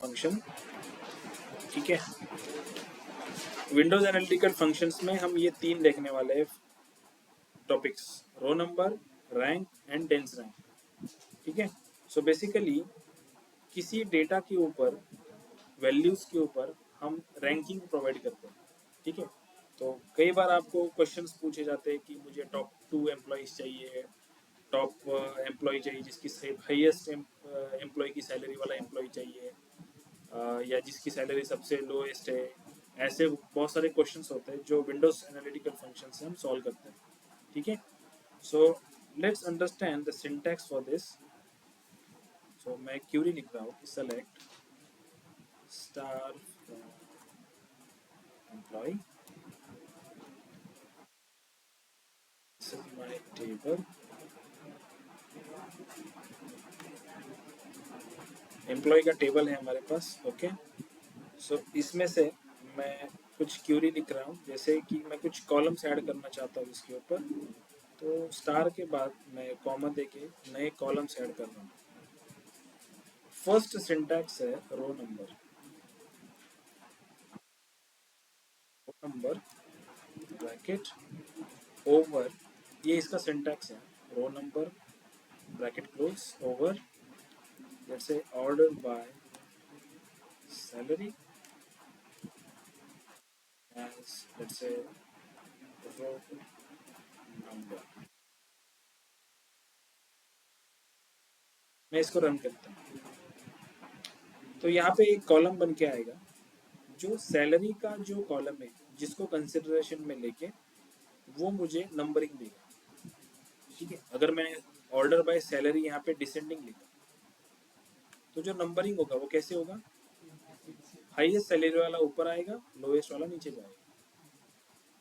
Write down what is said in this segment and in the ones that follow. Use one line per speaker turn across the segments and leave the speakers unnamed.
Function, ठीक है। Windows analytical functions में हम ये 3 देखने वाले हैं topics, row number, rank and dense rank, ठीक है। सो बेसिकली किसी डेटा के ऊपर, वैल्यूज के ऊपर हम रैंकिंग प्रोवाइड करते हैं, ठीक है। तो कई बार आपको क्वेश्चंस पूछे जाते हैं कि मुझे टॉप 2 एम्प्लॉइज चाहिए, टॉप एम्प्लॉय चाहिए जिसकी हाईएस्ट एम्प्लॉय की सैलरी वाला एम्प्लॉय चाहिए, या जिसकी सैलरी सबसे लोएस्ट है। ऐसे बहुत सारे क्वेश्चंस होते हैं जो विंडोज एनालिटिकल फंक्शन से हम सॉल्व करते हैं, ठीक है। So let's understand the syntax for this. So मैं क्यूरी लिख रहा हूँ कि select star employ, this is my table, employ का टेबल है हमारे पास, ओके। सो इसमें से मैं कुछ क्यूरी लिख रहा हूँ, जैसे कि मैं कुछ कॉलम्स ऐड करना चाहता हूँ इसके ऊपर, तो स्टार के बाद मैं कॉमा देके नए कॉलम्स ऐड कर रहा हूँ। फर्स्ट सिंटैक्स है रो नंबर, ब्रैकेट ओवर, ये इसका सिंटैक्स है, row number bracket close over, let's say order by salary as let's say row number. मैं इसको रन करता हूँ, तो यहाँ पे एक कॉलम बन के आएगा जो सैलरी का जो कॉलम है जिसको कंसिडरेशन में लेके वो मुझे नंबरिंग देगा, ठीक है। अगर मैं ऑर्डर बाय सैलरी यहाँ पे डिसेंडिंग लिखा तो जो नंबरिंग होगा वो कैसे होगा, हाईएस्ट सैलरी वाला ऊपर आएगा, लोएस्ट वाला नीचे जाएगा।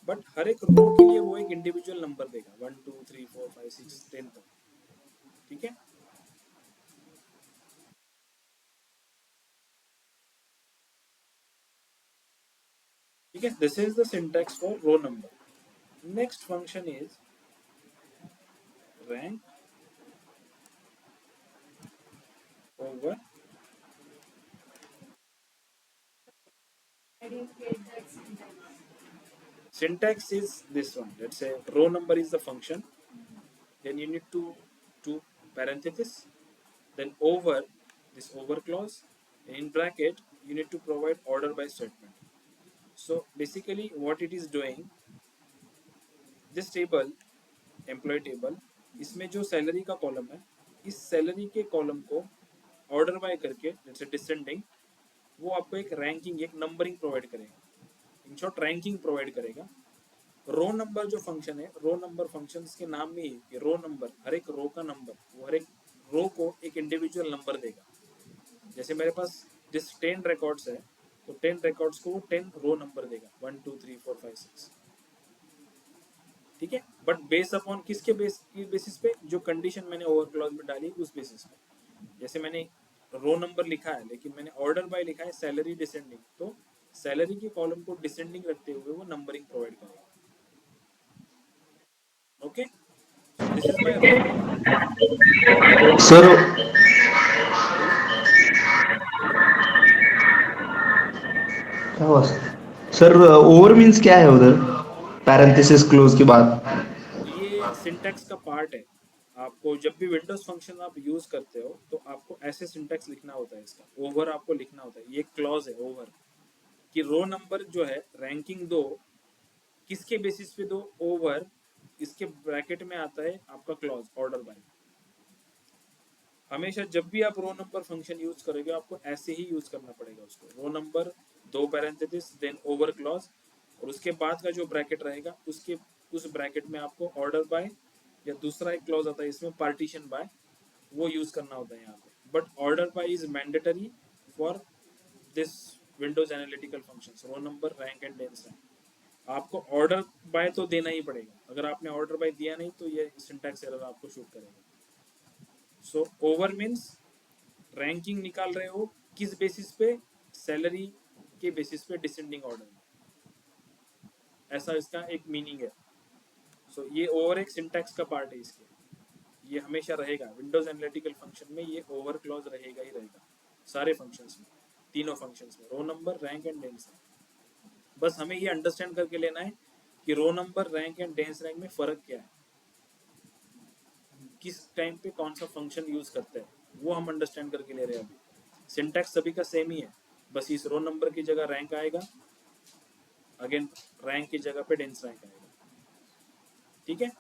बट हर एक रो के लिए वो एक इंडिविजुअल नंबर देगा, 1 2 3 4 5 6 10 तक, ठीक है। ठीक है, this is the syntax for row number. Next function is rank over, syntax is this one. Let's say row number is the function, then you need to parenthesis, then over this over clause, in bracket you need to provide order by statement. So basically what it is doing, this table, employee table, इसमें जो salary का column है, इस salary के column को order by करके जैसे descending, वो आपको एक रैंकिंग, एक नंबरिंग प्रोवाइड करेगा, इन शॉर्ट रैंकिंग प्रोवाइड करेगा। रो नंबर जो फंक्शन है, रो नंबर फंक्शन के नाम में ही कि रो नंबर, हर एक रो का नंबर, वो हर एक रो को एक इंडिविजुअल नंबर देगा। जैसे मेरे पास जिस 10 रिकॉर्ड्स है, तो 10 रिकॉर्ड्स को वो 10 रो नंबर देगा, 1 2 3 4 5 6, ठीक है। बट बेस अपॉन किसके बेसिस पे, जो कंडीशन मैंने ओवर क्लॉज में डाली उस बेसिस पे। जैसे मैंने रो नंबर लिखा है लेकिन मैंने ऑर्डर बाय लिखा है सैलरी डिसेंडिंग, तो सैलरी के कॉलम को डिसेंडिंग रखते हुए वो नंबरिंग प्रोवाइड करेगा, okay. So this is my row number.
Sir
बोलो।
क्या हुआ सर? ओवर मीन्स क्या है उधर, पैरेंथेसिस क्लोज के बाद?
ये सिंटैक्स का पार्ट है। आपको जब भी विंडोज फंक्शन आप यूज करते हो तो आपको ऐसे सिंटैक्स लिखना होता है, इसका ओवर आपको लिखना होता है। ये क्लॉज है ओवर, कि रो नंबर जो है रैंकिंग दो, किसके बेसिस पे दो, ओवर, इसके ब्रैकेट में आता है आपका क्लॉज ऑर्डर बाय। हमेशा जब भी आप रो नंबर फंक्शन यूज करोगे आपको ऐसे ही यूज करना पड़ेगा उसको, रो नंबर, दो पैरेंथेसिस, देन ओवर क्लॉज, और उसके बाद का जो ब्रैकेट रहेगा उसके उस ब्रैकेट में आपको ऑर्डर बाय, या दूसरा एक क्लॉज आता है इसमें पार्टीशन बाय, वो यूज करना होता है यहाँ पे। But order by is mandatory for this windows analytical functions, row number, rank and dense rank. आपको ऑर्डर बाय तो देना ही पड़ेगा, अगर आपने ऑर्डर बाय दिया नहीं तो ये सिंटैक्स एरर आपको शूट करेगा। सो ओवर मीन्स रैंकिंग निकाल रहे हो किस बेसिस पे, सैलरी के बेसिस पे डिसेंडिंग ऑर्डर में, ऐसा इसका एक मीनिंग है। सो ये ओवर एक सिंटैक्स का पार्ट है इसके, ये हमेशा रहेगा विंडोज एनालिटिकल फंक्शन में, ये ओवर क्लॉज रहेगा ही रहेगा सारे फंक्शंस में। तीनों फंक्शंस में, row number, rank and dense rank. बस हमें ये अंडरस्टैंड करके लेना है कि row number, rank and dense rank में फ़र्क क्या है, किस टाइम पे कौन सा फंक्शन यूज़ करते हैं, वो हम अंडरस्टैंड करके ले रहे हैं अभी। सिंटैक्स सभी का सेम ही है, बस इस रो नंबर की जगह रैंक आएगा, अगेन रैंक की जगह पे डेंस रैंक आएगा। ठीक है,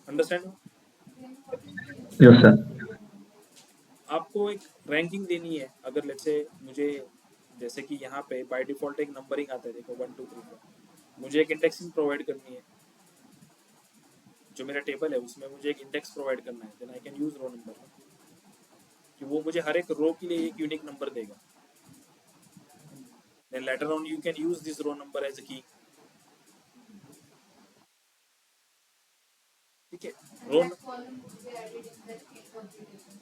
अंडरस्टैंड?
Yes sir.
आपको एक रैंकिंग देनी है, अगर लेट्स से मुझे, जैसे कि यहाँ पे बाय डिफॉल्ट एक नंबरिंग आता है, देखो 1 2 3 4, मुझे एक इंडेक्सिंग प्रोवाइड करनी है, जो मेरा टेबल है उसमें मुझे एक इंडेक्स प्रोवाइड करना है, then I can use row number, कि वो मुझे हर एक रो के लिए एक यूनिक नंबर देगा। Then later on you can use this row number as a key. ठीक है, row,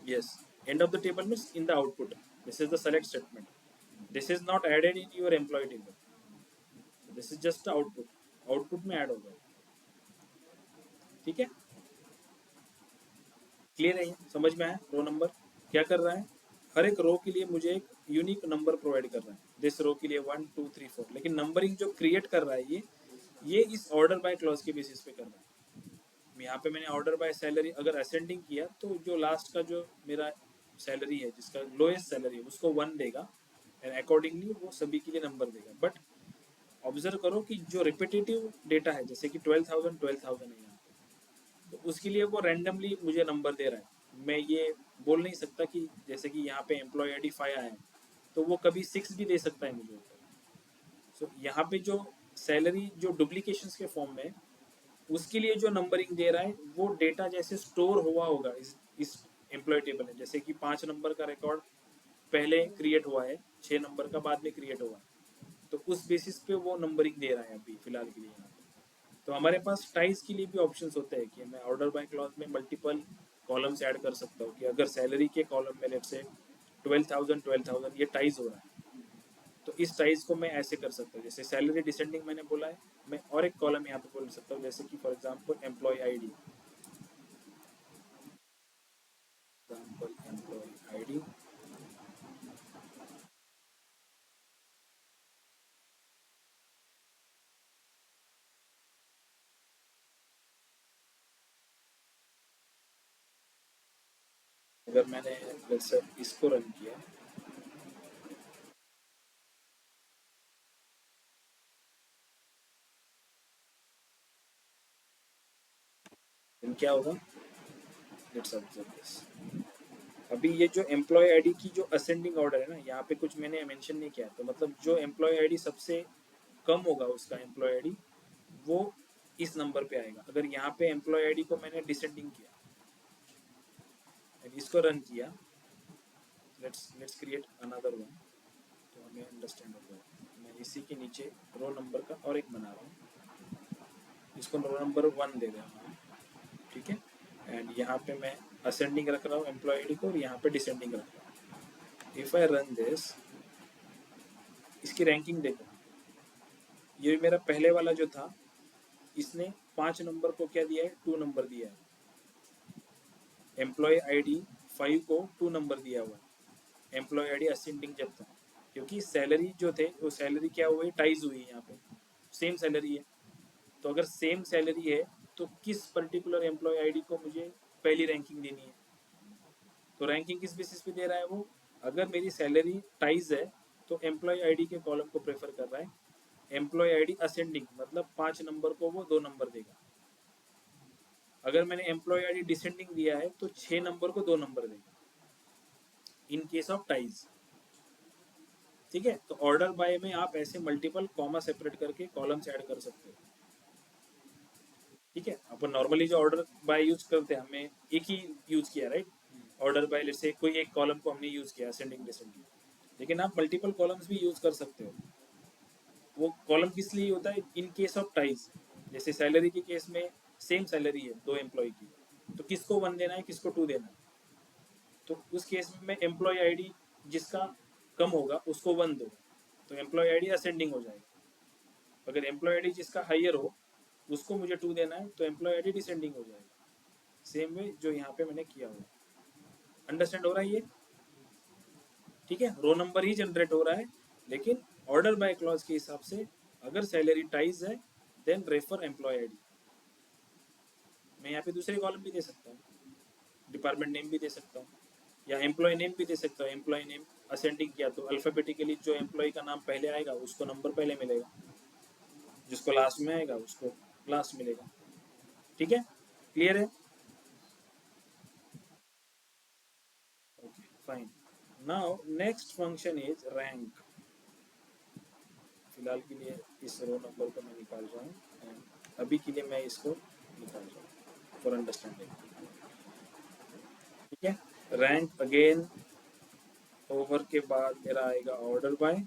yes, end of the table means in the output, this is the select statement, this is not added in your employee table, this is just the output में add होगा। ठीक है, clear है, समझ में आया? रो नंबर क्या कर रहा है, हर एक रो के लिए मुझे एक यूनिक नंबर प्रोवाइड कर रहा है, दिस रो के लिए 1 2 3 4, लेकिन नंबरिंग जो क्रिएट कर रहा है ये इस ऑर्डर बाय क्लॉज के बेसिस पे कर रहा है। यहाँ पे मैंने ऑर्डर बाय सैलरी अगर असेंडिंग किया तो जो लास्ट का जो मेरा सैलरी है, जिसका लोएस्ट सैलरी है, उसको 1 देगा, एंड अकॉर्डिंगली वो सभी के लिए नंबर देगा। बट ऑब्जर्व करो कि जो रिपीटेटिव डेटा है, जैसे कि 12,000 है यहाँ पे, तो उसके लिए वो रैंडमली मुझे नंबर दे रहा है। मैं ये बोल नहीं सकता कि जैसे कि यहाँ पे एम्प्लॉय आई डी 5 आया है तो वो कभी 6 भी दे सकता है मुझे। सो यहाँ पे जो सैलरी जो डुप्लीकेशन के फॉर्म में, उसके लिए जो नंबरिंग दे रहा है वो डेटा जैसे स्टोर हुआ होगा इस एम्प्लॉय टेबल में, जैसे कि 5 नंबर का रिकॉर्ड पहले क्रिएट हुआ है, 6 नंबर का बाद में क्रिएट हुआ है, तो उस बेसिस पे वो नंबरिंग दे रहा है अभी फिलहाल के लिए यहाँ पे। तो हमारे पास टाइज के लिए भी ऑप्शंस होते हैं कि मैं ऑर्डर बाय क्लॉज में मल्टीपल कॉलम्स ऐड कर सकता हूँ, कि अगर सैलरी के कॉलम में लेट्स से 12,000 ये टाइज हो रहा है, तो इस टाइज को मैं ऐसे कर सकता हूँ, जैसे सैलरी डिसेंडिंग मैंने बोला है, मैं और एक कॉलम यहाँ पे बोल सकता हूँ, जैसे कि for example employee ID, employee ID, अगर मैंने जैसे इसको रन किया, then क्या होगा, लेट्स ऑब्जर्व दिस। अभी ये जो एम्प्लॉय आईडी की जो असेंडिंग ऑर्डर है ना, यहाँ पे कुछ मैंने मेंशन नहीं किया, तो मतलब जो एम्प्लॉय आईडी सबसे कम होगा उसका एम्प्लॉय आईडी, वो इस नंबर पे आएगा। अगर यहाँ पे एम्प्लॉय आईडी को मैंने डिसेंडिंग किया, इसको रन किया, लेट्स क्रिएट अनदर वन, तो हमें अंडरस्टैंड होगा। मैं इसी के नीचे रो नंबर का और एक बना रहा हूँ, इसको रो नंबर 1 दे रहा हूँ। ठीक है, एंड यहाँ पे मैं असेंडिंग रख रहा हूँ एम्प्लॉय आईडी को, और यहाँ पे डिसेंडिंग रख रहा हूँ। इफ आई रन दिस, इसकी रैंकिंग देखो, ये मेरा पहले वाला जो था, इसने 5 नंबर को क्या दिया है, 2 नंबर दिया है। एम्प्लॉय आईडी 5 को 2 नंबर दिया हुआ है, एम्प्लॉय आईडी असेंडिंग जब था, क्योंकि सैलरी जो थे वो सैलरी क्या हुई, टाइज हुई है, यहाँ पे सेम सैलरी है। तो अगर सेम सैलरी है तो किस पर्टिकुलर एम्प्लॉय आईडी को मुझे पहली रैंकिंग देनी है, तो रैंकिंग किस बेसिस पे दे रहा है वो, अगर मेरी सैलरी टाइज है तो एम्प्लॉय आईडी के कॉलम को प्रेफर कर रहा है, एम्प्लॉय आईडी असेंडिंग मतलब 5 नंबर को वो 2 नंबर देगा। अगर मैंने एम्प्लॉय आईडी डिसेंडिंग दिया है तो 6 नंबर को 2 नंबर देगा इन केस ऑफ टाइज। ठीक है, तो ऑर्डर बाय में आप ऐसे मल्टीपल कॉमा सेपरेट करके कॉलम्स ऐड कर सकते हो। ठीक है, अपन नॉर्मली जो ऑर्डर बाय यूज करते हैं, हमने एक ही यूज किया, राइट, ऑर्डर बाय से कोई एक कॉलम को हमने यूज किया असेंडिंग डिसेंडिंग, लेकिन आप मल्टीपल कॉलम्स भी यूज कर सकते हो। वो कॉलम किस लिए होता है, इन केस ऑफ टाइज, जैसे सैलरी के केस में सेम सैलरी है 2 एम्प्लॉय की, तो किसको 1 देना है, किसको 2 देना है, तो उस केस में मैं एम्प्लॉय आईडी जिसका कम होगा उसको 1 दो, तो एम्प्लॉय आईडी असेंडिंग हो जाएगा। अगर एम्प्लॉय आईडी जिसका हाइयर हो उसको मुझे 2 देना है, तो एम्प्लॉय आईडी डिसेंडिंग हो जाएगा। सेम वे जो यहाँ पे मैंने किया हुआ, अंडरस्टैंड हो रहा है ये? ठीक है, रो नंबर ही जनरेट हो रहा है, लेकिन ऑर्डर बाय क्लॉज के हिसाब से अगर सैलरी टाइज है देन रेफर एम्प्लॉय आईडी। मैं यहाँ पे दूसरे कॉलम भी दे सकता हूँ, डिपार्टमेंट नेम भी दे सकता हूँ, या एम्प्लॉय नेम भी दे सकता हूँ। एम्प्लॉय नेम असेंडिंग किया तो अल्फाबेटिकली जो एम्प्लॉय का नाम पहले आएगा उसको नंबर पहले मिलेगा, जिसको लास्ट में आएगा उसको लास्ट मिलेगा। ठीक है, क्लियर है? Okay fine. Now next function is rank. फिलहाल के लिए इस रो नंबर को मैं निकाल रहा हूँ, एंड अभी के लिए मैं इसको निकाल रहा हूँ फॉर अंडरस्टैंडिंग। ठीक है, रैंक अगेन ओवर के बाद मेरा आएगा order bye,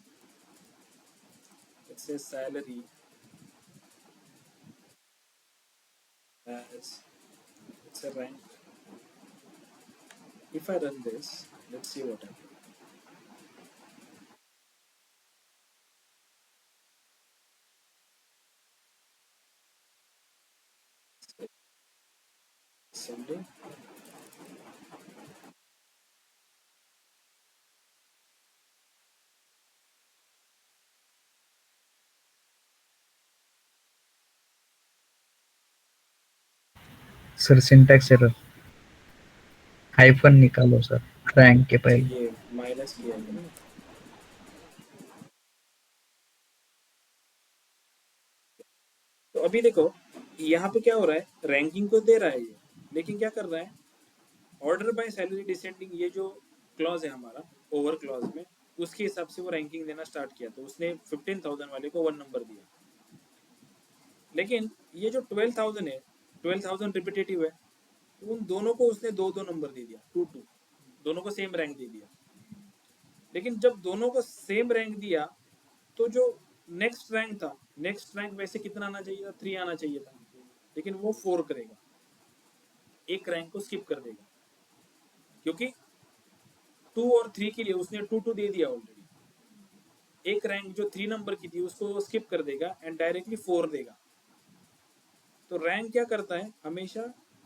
it's a salary as it's a rank. If I run this, let's see what happens. Sunday.
Sir syntax error, hyphen निकालो सर रैंक के
अच्छा
पहले।
ये माइनस किया है मैंने। तो अभी देखो यहाँ पे क्या हो रहा है, रैंकिंग को दे रहा है ये, लेकिन क्या कर रहा है, ऑर्डर बाय सैलरी डिसेंडिंग ये जो क्लॉज है हमारा ओवर क्लॉज में, उसके हिसाब से वो रैंकिंग देना स्टार्ट किया। तो उसने 15,000 वाले को 1 नंबर दिया, लेकिन ये जो 12,000 है, 12,000 रिपीटेटिव है, तो उन दोनों को उसने 2-2 नंबर दे दिया, 2-2, दोनों को सेम रैंक दे दिया। लेकिन जब दोनों को सेम रैंक दिया तो जो नेक्स्ट रैंक था, नेक्स्ट रैंक वैसे कितना आना चाहिए था, 3 आना चाहिए था, लेकिन वो 4 करेगा, एक रैंक को स्किप कर देगा, क्योंकि 2 और 3 के लिए उसने 2-2 दे दिया ऑलरेडी। एक रैंक जो 3 नंबर की थी उसको वो स्किप कर देगा एंड डायरेक्टली 4 देगा। तो रैंक क्या करता है, हमेशा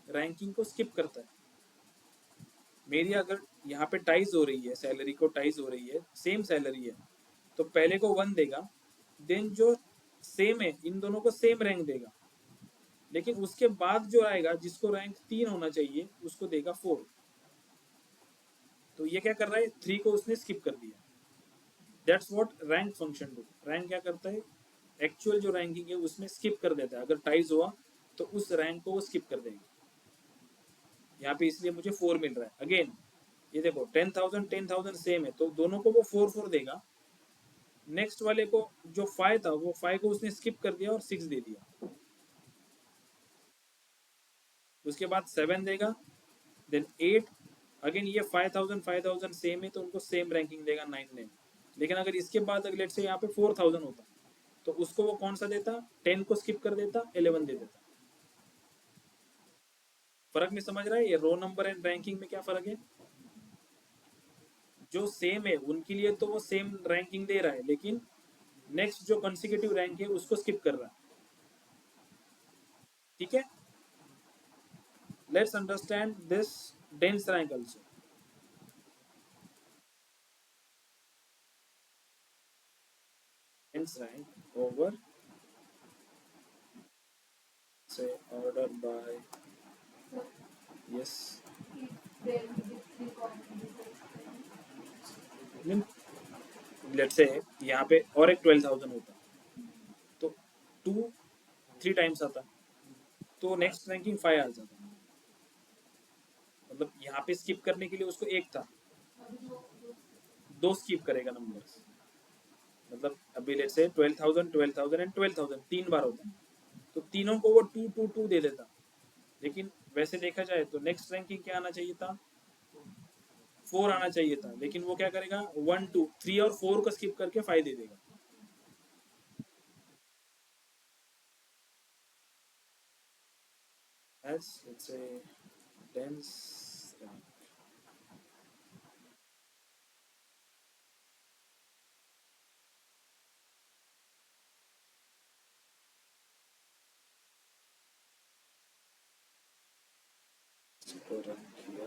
रैंकिंग को स्किप करता है। मेरी अगर यहाँ पे टाइज हो रही है, सैलरी को टाइज हो रही है, सेम सैलरी है, तो पहले को 1 देगा, देन जो सेम है इन दोनों को सेम रैंक देगा, लेकिन उसके बाद जो आएगा जिसको रैंक 3 होना चाहिए उसको देगा 4। तो ये क्या कर रहा है, 3 को उसने स्किप कर दिया। That's what rank function do. Rank क्या करता है, एक्चुअल जो रैंकिंग है उसमें स्किप कर देता है। अगर टाइज हुआ तो उस रैंक को वो स्किप कर देगा। यहाँ पे इसलिए मुझे 4 मिल रहा है। अगेन ये देखो 10,000 10,000 सेम है, तो दोनों को वो 4-4 देगा। नेक्स्ट वाले को जो 5 था वो 5 को उसने स्किप कर दिया और 6 दे दिया। उसके बाद 7 देगा, देन 8। अगेन ये 5,000 5,000 सेम है तो उनको सेम रैंकिंग देगा 9 9। लेकिन अगर इसके बाद अगर लेट से यहाँ पे 4,000 होता तो उसको वो कौन सा देता, 10 को स्किप कर देता, 11 दे देता। फर्क में समझ रहा है, ये रो नंबर एंड रैंकिंग में क्या फर्क है। जो सेम है उनके लिए तो वो सेम रैंकिंग दे रहा है, लेकिन नेक्स्ट जो कंसेक्यूटिव रैंक है उसको स्किप कर रहा है। ठीक है, let's understand this dense rank also. Dense rank over say order by, yes, let's say यहाँ पे और एक 12,000 होता तो 2 3 टाइम्स आता, तो नेक्स्ट रैंकिंग 5 आ जाता। मतलब यहाँ पे स्किप करने के लिए उसको एक था, 2 स्किप करेगा नंबर्स। मतलब अभी लेट्स से 12,000 12,000 एंड 12,000 3 बार होता, तो तीनों को वो 2-2-2 दे देता। लेकिन वैसे देखा जाए तो नेक्स्ट रैंकिंग क्या आना चाहिए था, 4 आना चाहिए था, लेकिन वो क्या करेगा, 1-2-3 और 4 को स्किप करके 5 दे देगा। As let's say dense rank. इसको रन किया,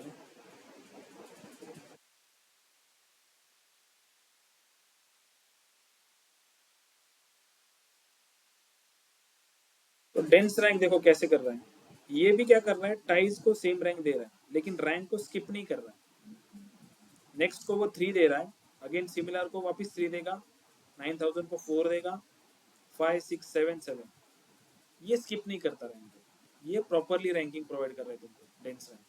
डेंस रैंक देखो कैसे कर रहा है, ये भी क्या कर रहा है, टाइज को सेम रैंक दे रहा है लेकिन रैंक को स्किप नहीं कर रहा है। नेक्स्ट को वो 3 दे रहा है, अगेन सिमिलर को वापस 3 देगा, 9000 को 4 देगा, 5 6 7 7, ये स्किप नहीं करता रैंक को, ये प्रॉपरली रैंकिंग प्रोवाइड कर रहा है तुमको डेंस रैंक।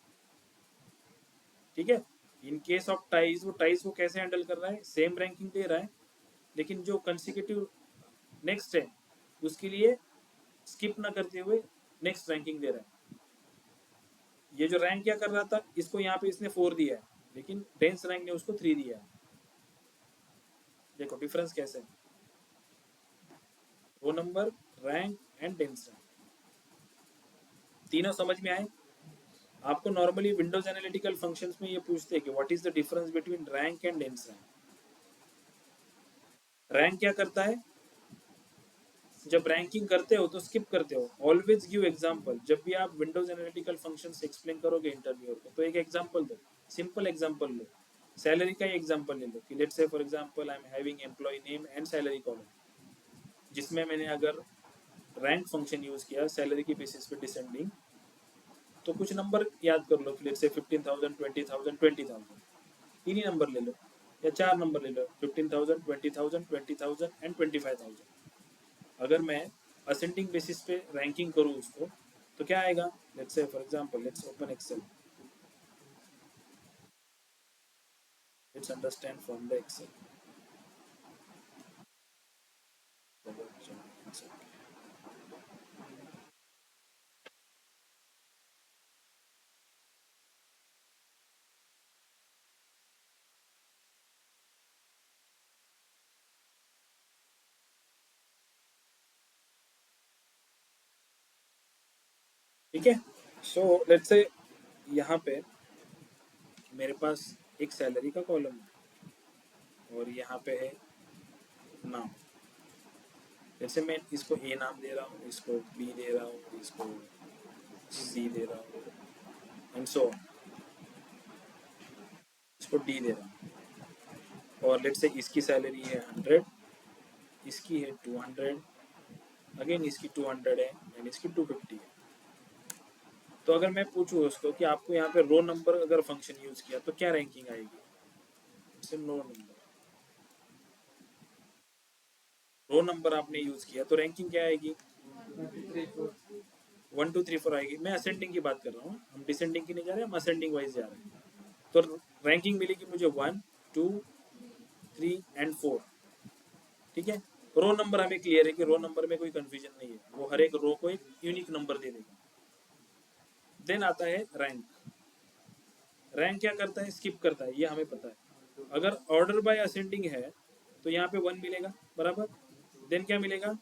ठीक है, इन केस ऑफ टाइज, वो टाइज को कैसे हैंडल कर रहा है, सेम रैंकिंग दे रहा है लेकिन जो कंसेक्यूटिव नेक्स्ट है उसके लिए स्किप ना करते हुए नेक्स्ट रैंकिंग दे रहा है। ये जो रैंक क्या कर रहा था, इसको यहाँ पे इसने 4 दिया है लेकिन डेंस रैंक ने उसको 3 दिया है। देखो डिफरेंस कैसे है, row number, rank and dense rank, तीनों समझ में आए। आपको नॉर्मली विंडोज एनालिटिकल फंक्शंस में ये पूछते हैं कि what is the difference between rank and dense rank. Rank क्या करता है, जब रैंकिंग करते हो तो स्किप करते हो, ऑलवेज गिव एग्जांपल। जब भी आप विंडोज एनालिटिकल फंक्शंस एक्सप्लेन करोगे इंटरव्यूअर को तो एक एग्जांपल दो, सिंपल एग्जांपल लो, सैलरी का ही एग्जांपल ले लो कि let's say for example I am having employee name and salary column, जिसमें मैंने अगर रैंक फंक्शन यूज किया सैलरी की बेसिस पे डिसेंडिंग, तो कुछ नंबर याद कर लो कि लेट्स से 15000 20000 20000, तीन ही नंबर ले लो या 4 नंबर ले लो, 15000 20000 20000 एंड 25000। अगर मैं असेंडिंग बेसिस पे रैंकिंग करूँ उसको तो क्या आएगा, let's say for example let's open Excel, let's understand from the Excel. ठीक है, सो लेट्स से यहाँ पे मेरे पास एक सैलरी का कॉलम है और यहाँ पे है नाम, जैसे मैं इसको ए नाम दे रहा हूँ, इसको बी दे रहा हूँ, इसको सी दे रहा हूँ एंड सो इसको डी दे रहा हूँ, और लेट्स से इसकी सैलरी है 100, इसकी है 200, अगेन इसकी 200 है एंड इसकी 250 है। तो अगर मैं पूछूँ उसको कि आपको यहाँ पे रो नंबर अगर फंक्शन यूज किया तो क्या रैंकिंग आएगी, रो नंबर आपने यूज किया तो रैंकिंग क्या आएगी, 1 2 3 4 आएगी। मैं असेंडिंग की बात कर रहा हूँ, हम डिसेंडिंग की नहीं जा रहे, हम असेंडिंग वाइज जा रहे हैं। तो रैंकिंग मिलेगी मुझे 1 2 3 एंड 4। ठीक है, रो नंबर हमें क्लियर है कि रो नंबर में कोई कंफ्यूजन नहीं है, वो हर एक रो को एक यूनिक नंबर दे देगा। देन आता है रैंक, रैंक क्या करता है, स्किप करता है, ये हमें पता है। अगर ऑर्डर बाय असेंडिंग है तो यहाँ पे 1 मिलेगा बराबर, देन क्या मिलेगा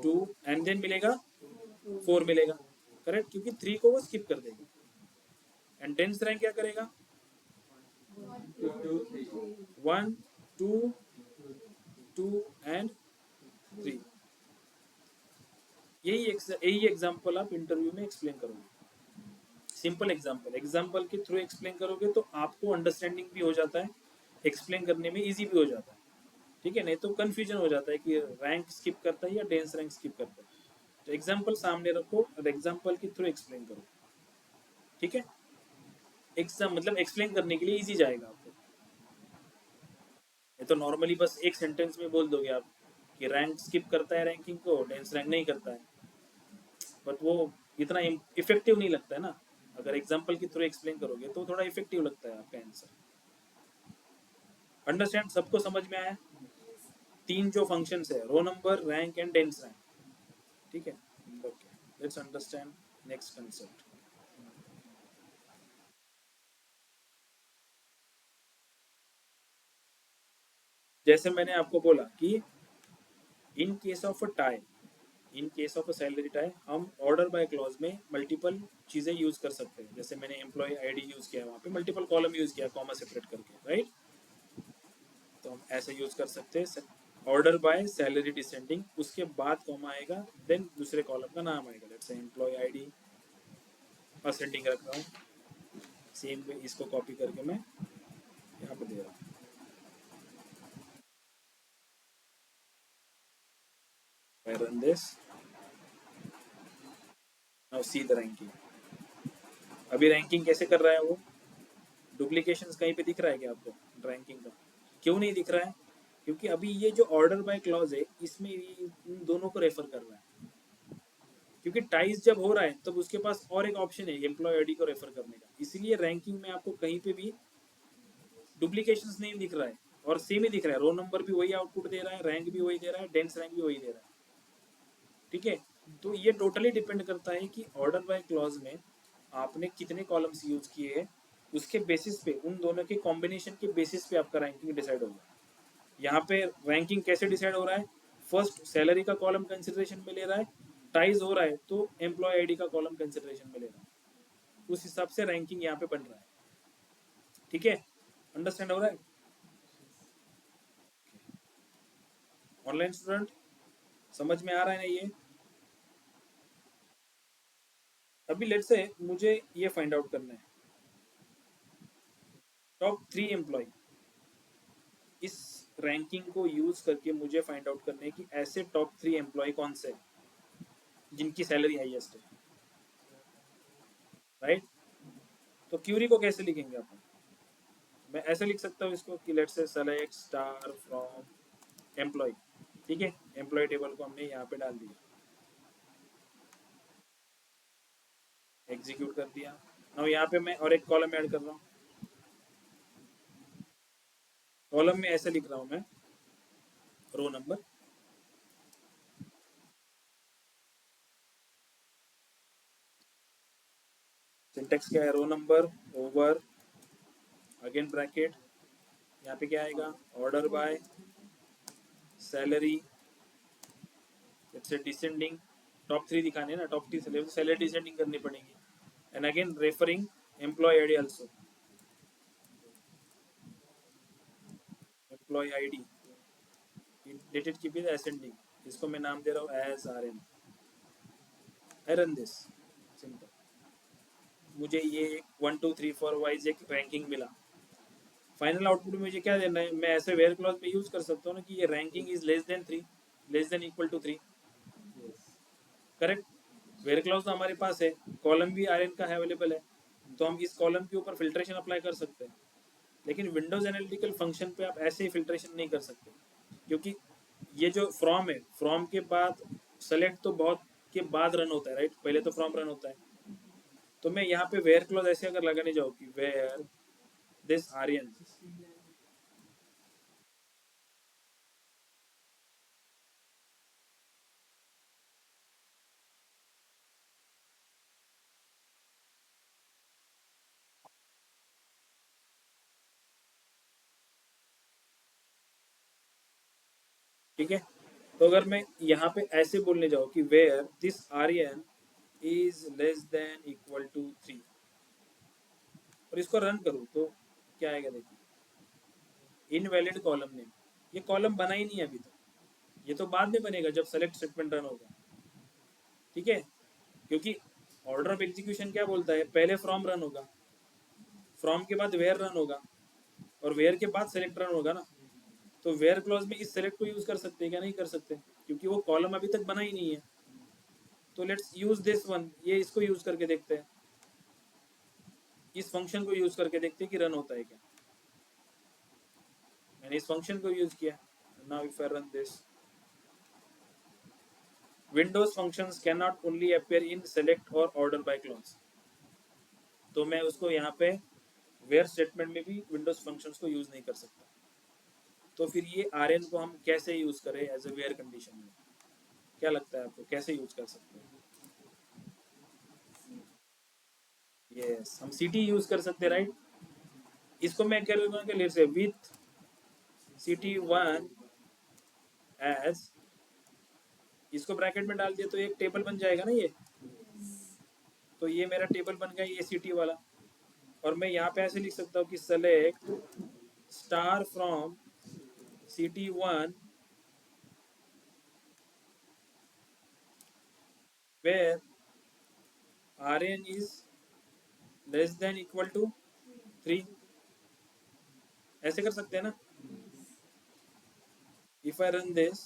2 एंड देन मिलेगा 4 मिलेगा, करेक्ट, क्योंकि 3 को वो स्किप कर देगा। एंड डेंस रैंक क्या करेगा, 1 2 2 एंड 3। यही एग्जांपल आप इंटरव्यू में एक्सप्लेन करोगे, सिंपल एग्जांपल, एग्जांपल के थ्रू एक्सप्लेन करोगे तो आपको अंडरस्टैंडिंग भी हो जाता है, एक्सप्लेन करने में इजी भी हो जाता है। ठीक है, नहीं तो कंफ्यूजन हो जाता है कि रैंक स्किप करता है या डेंस रैंक स्किप करता है। तो एग्जांपल सामने रखो और एग्जांपल के थ्रू एक्सप्लेन करो। ठीक है, एग्जाम मतलब एक्सप्लेन करने के लिए इजी जाएगा आपको। ये तो नॉर्मली बस एक सेंटेंस में बोल दोगे आप कि रैंक स्किप करता है रैंकिंग को, डेंस रैंक नहीं करता है, बट वो इतना इफेक्टिव नहीं लगता है ना। अगर एग्जांपल के थ्रू एक्सप्लेन करोगे तो थोड़ा इफेक्टिव लगता है आपका आंसर। अंडरस्टैंड, सबको समझ में आया? तीन जो फंक्शंस है, row number, rank and dense rank. ठीक है, okay, let's understand next concept. जैसे मैंने आपको बोला कि in case of a tie, in case of a salary tie, हम ऑर्डर बाय क्लॉज में मल्टीपल चीजें यूज कर सकते हैं। जैसे मैंने एम्प्लॉय आईडी यूज किया, वहां पे मल्टीपल कॉलम यूज किया कॉमा सेपरेट करके, राइट। तो हम ऐसे यूज कर सकते हैं, ऑर्डर बाय सैलरी डिसेंडिंग, उसके बाद कॉमा आएगा, देन दूसरे कॉलम का नाम आएगा, लेट्स से एम्प्लॉय आईडी असेंडिंग रख रहा हूँ, सेम वे इसको कॉपी करके मैं यहाँ पे दे रहा हूँ। I run this. Now see the ranking. अभी रैंकिंग कैसे कर रहा है वो? डुप्लीकेशंस कहीं पे दिख रहा है क्या आपको रैंकिंग का? क्यों नहीं दिख रहा है? क्योंकि अभी ये जो ऑर्डर बाय क्लॉज है इसमें इन दोनों को रेफर कर रहा है। क्योंकि टाइज जब हो रहा है तब उसके पास और एक ऑप्शन है एम्प्लॉय आईडी को रेफर करने का, इसीलिए रैंकिंग में आपको कहीं पे भी डुप्लीकेशंस नहीं दिख रहा है और सेम ही दिख रहा है। रोल नंबर भी वही आउटपुट दे रहा है, रैंक भी वही दे रहा है, डेंस रैंक भी वही दे रहा है। ठीक है, तो ये टोटली डिपेंड करता है कि ऑर्डर बाय क्लॉज में आपने कितने कॉलम्स यूज किए हैं, उसके बेसिस पे, उन दोनों के कॉम्बिनेशन के बेसिस पे आपका रैंकिंग डिसाइड होगा। यहाँ पे रैंकिंग कैसे डिसाइड हो रहा है? फर्स्ट सैलरी का कॉलम कंसिडरेशन में ले रहा है, टाइज हो रहा है तो एम्प्लॉय आईडी का कॉलम कंसिडरेशन में ले रहा है, उस हिसाब से रैंकिंग यहाँ पे बन रहा है। ठीक है, अंडरस्टैंड हो रहा है? ऑनलाइन स्टूडेंट समझ में आ रहा है ना ये? अभी लेट्स से मुझे ये फाइंड आउट करना है, टॉप 3 एम्प्लॉय, इस रैंकिंग को यूज करके मुझे फाइंड आउट करना है कि ऐसे टॉप 3 एम्प्लॉय कौन से जिनकी सैलरी हाईएस्ट है, राइट? तो क्यूरी को कैसे लिखेंगे अपन? मैं ऐसे लिख सकता हूँ इसको कि लेट्स से सेलेक्ट स्टार फ्रॉम एम्प्लॉय। ठीक है, एम्प्लॉय टेबल को हमने यहाँ पे डाल दिया, एग्जीक्यूट कर दिया। नाउ यहाँ पे मैं और एक कॉलम ऐड कर रहा हूँ, कॉलम में ऐसे लिख रहा हूँ मैं रो नंबर, सिंटेक्स क्या है? Row number over again bracket, यहाँ पे क्या आएगा? Order by salary, let's say descending, top 3 दिखाने ना, टॉप 3 सैलरी डिसेंडिंग करनी पड़ेगी, and again referring employee ID also, employee ID let it keep it ascending, इसको मैं नाम दे रहा हूँ as RN. I run this, simple, मुझे ये 1 2 3 4 वाइज एक रैंकिंग मिला। फाइनल आउटपुट में मुझे क्या देना है? मैं ऐसे वेयर क्लॉज में यूज कर सकता हूँ ना कि ये ranking is less than 3, less than equal to 3, correct? Where clause तो हमारे पास है, कॉलम भी आरएन का है अवेलेबल है, तो हम इस कॉलम के ऊपर फिल्ट्रेशन अप्लाई कर सकते हैं। लेकिन विंडोज एनालिटिकल फंक्शन पे आप ऐसे ही फिल्ट्रेशन नहीं कर सकते, क्योंकि ये जो फ्रॉम है, फ्रॉम के बाद सेलेक्ट तो बहुत के बाद रन होता है, राइट? पहले तो फ्रॉम रन होता है। तो मैं यहाँ पे वेयर क्लॉज ऐसे अगर लगाने जाऊँ कि वेयर दिस आर्यन, ठीक है, तो अगर मैं यहाँ पे ऐसे बोलने जाऊँ कि where this RN is less than equal to 3 और इसको रन करूँ तो क्या आएगा? देखिए, इनवैलिड कॉलम नेम, ये कॉलम बना ही नहीं है अभी तक, ये तो बाद में बनेगा जब सेलेक्ट स्टेटमेंट रन होगा। ठीक है, क्योंकि ऑर्डर ऑफ एग्जीक्यूशन क्या बोलता है? पहले फ्रॉम रन होगा, फ्रॉम के बाद वेयर रन होगा, और वेयर के बाद सेलेक्ट रन होगा ना। तो वेयर क्लॉज में इस सेलेक्ट को यूज कर सकते हैं क्या? नहीं कर सकते, क्योंकि वो कॉलम अभी तक बना ही नहीं है। तो लेट्स यूज दिस वन, ये इसको यूज करके देखते हैं, इस फंक्शन को यूज करके देखते हैं कि रन होता है क्या। मैंने इस फंक्शन को यूज किया, now if I run this, Windows functions can not only appear in select और ऑर्डर बाय क्लॉज, तो मैं उसको यहाँ पे वेयर स्टेटमेंट में भी विंडोज फंक्शंस को यूज नहीं कर सकता। तो फिर ये आरएन को हम कैसे यूज करें एज ए वेयर कंडीशन में? क्या लगता है आपको, कैसे यूज कर सकते हैं? यस, हम सीटी यूज कर सकते हैं, राइट? इसको मैं क्या करूँगा कि लेट्स से विथ ct1 एज, इसको ब्रैकेट में डाल दिया तो एक टेबल बन जाएगा ना ये, तो ये मेरा टेबल बन गया ये ct वाला। और मैं यहाँ पे ऐसे लिख सकता हूँ कि select star from ct1 where rn is less than equal to 3, ऐसे कर सकते हैं ना? इफ आई रन दिस,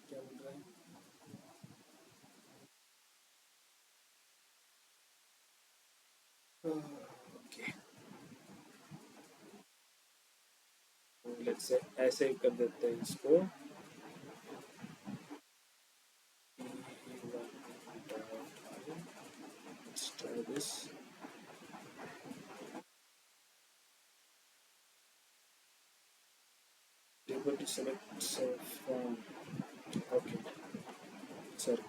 क्या बोल रहा है? ओके, लेट्स से ऐसे कर देते हैं इसको, let's try this. Able to select from, okay sir,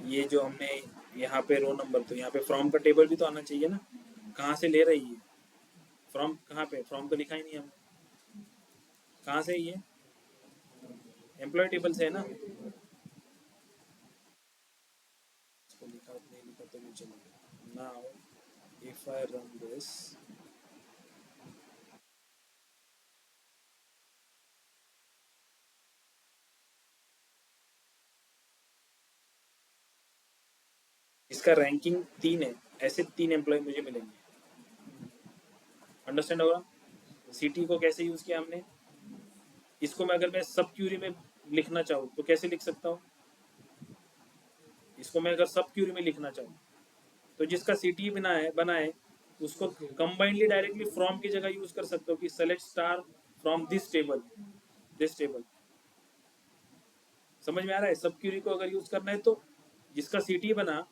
ये जो हमने यहाँ पे रो नंबर, तो यहाँ पे फ्रॉम का टेबल भी तो आना चाहिए ना, कहाँ से ले रही है फ्रॉम, कहाँ पे फ्रॉम तो लिखा ही नहीं हमने, कहाँ से ये एम्प्लॉय टेबल से है ना, इसको लिखा नहीं लिखा तो भी चलेगा। Now if I run this, इसका रैंकिंग 3 है, ऐसे 3 एम्प्लॉय मुझे मिलेंगे, अंडरस्टैंड होगा। सिटी को कैसे यूज किया हमने, इसको मैं अगर मैं सब क्यूरी में लिखना चाहूँ तो कैसे लिख सकता हूँ, इसको मैं अगर सब क्यूरी में लिखना चाहूँ तो जिसका सिटी बना है उसको कंबाइनली डायरेक्टली फ्रॉम की जगह यूज कर सकते हो कि select star from this table, समझ में आ रहा है। सब क्यूरी को अगर यूज करना है तो जिसका सिटी बना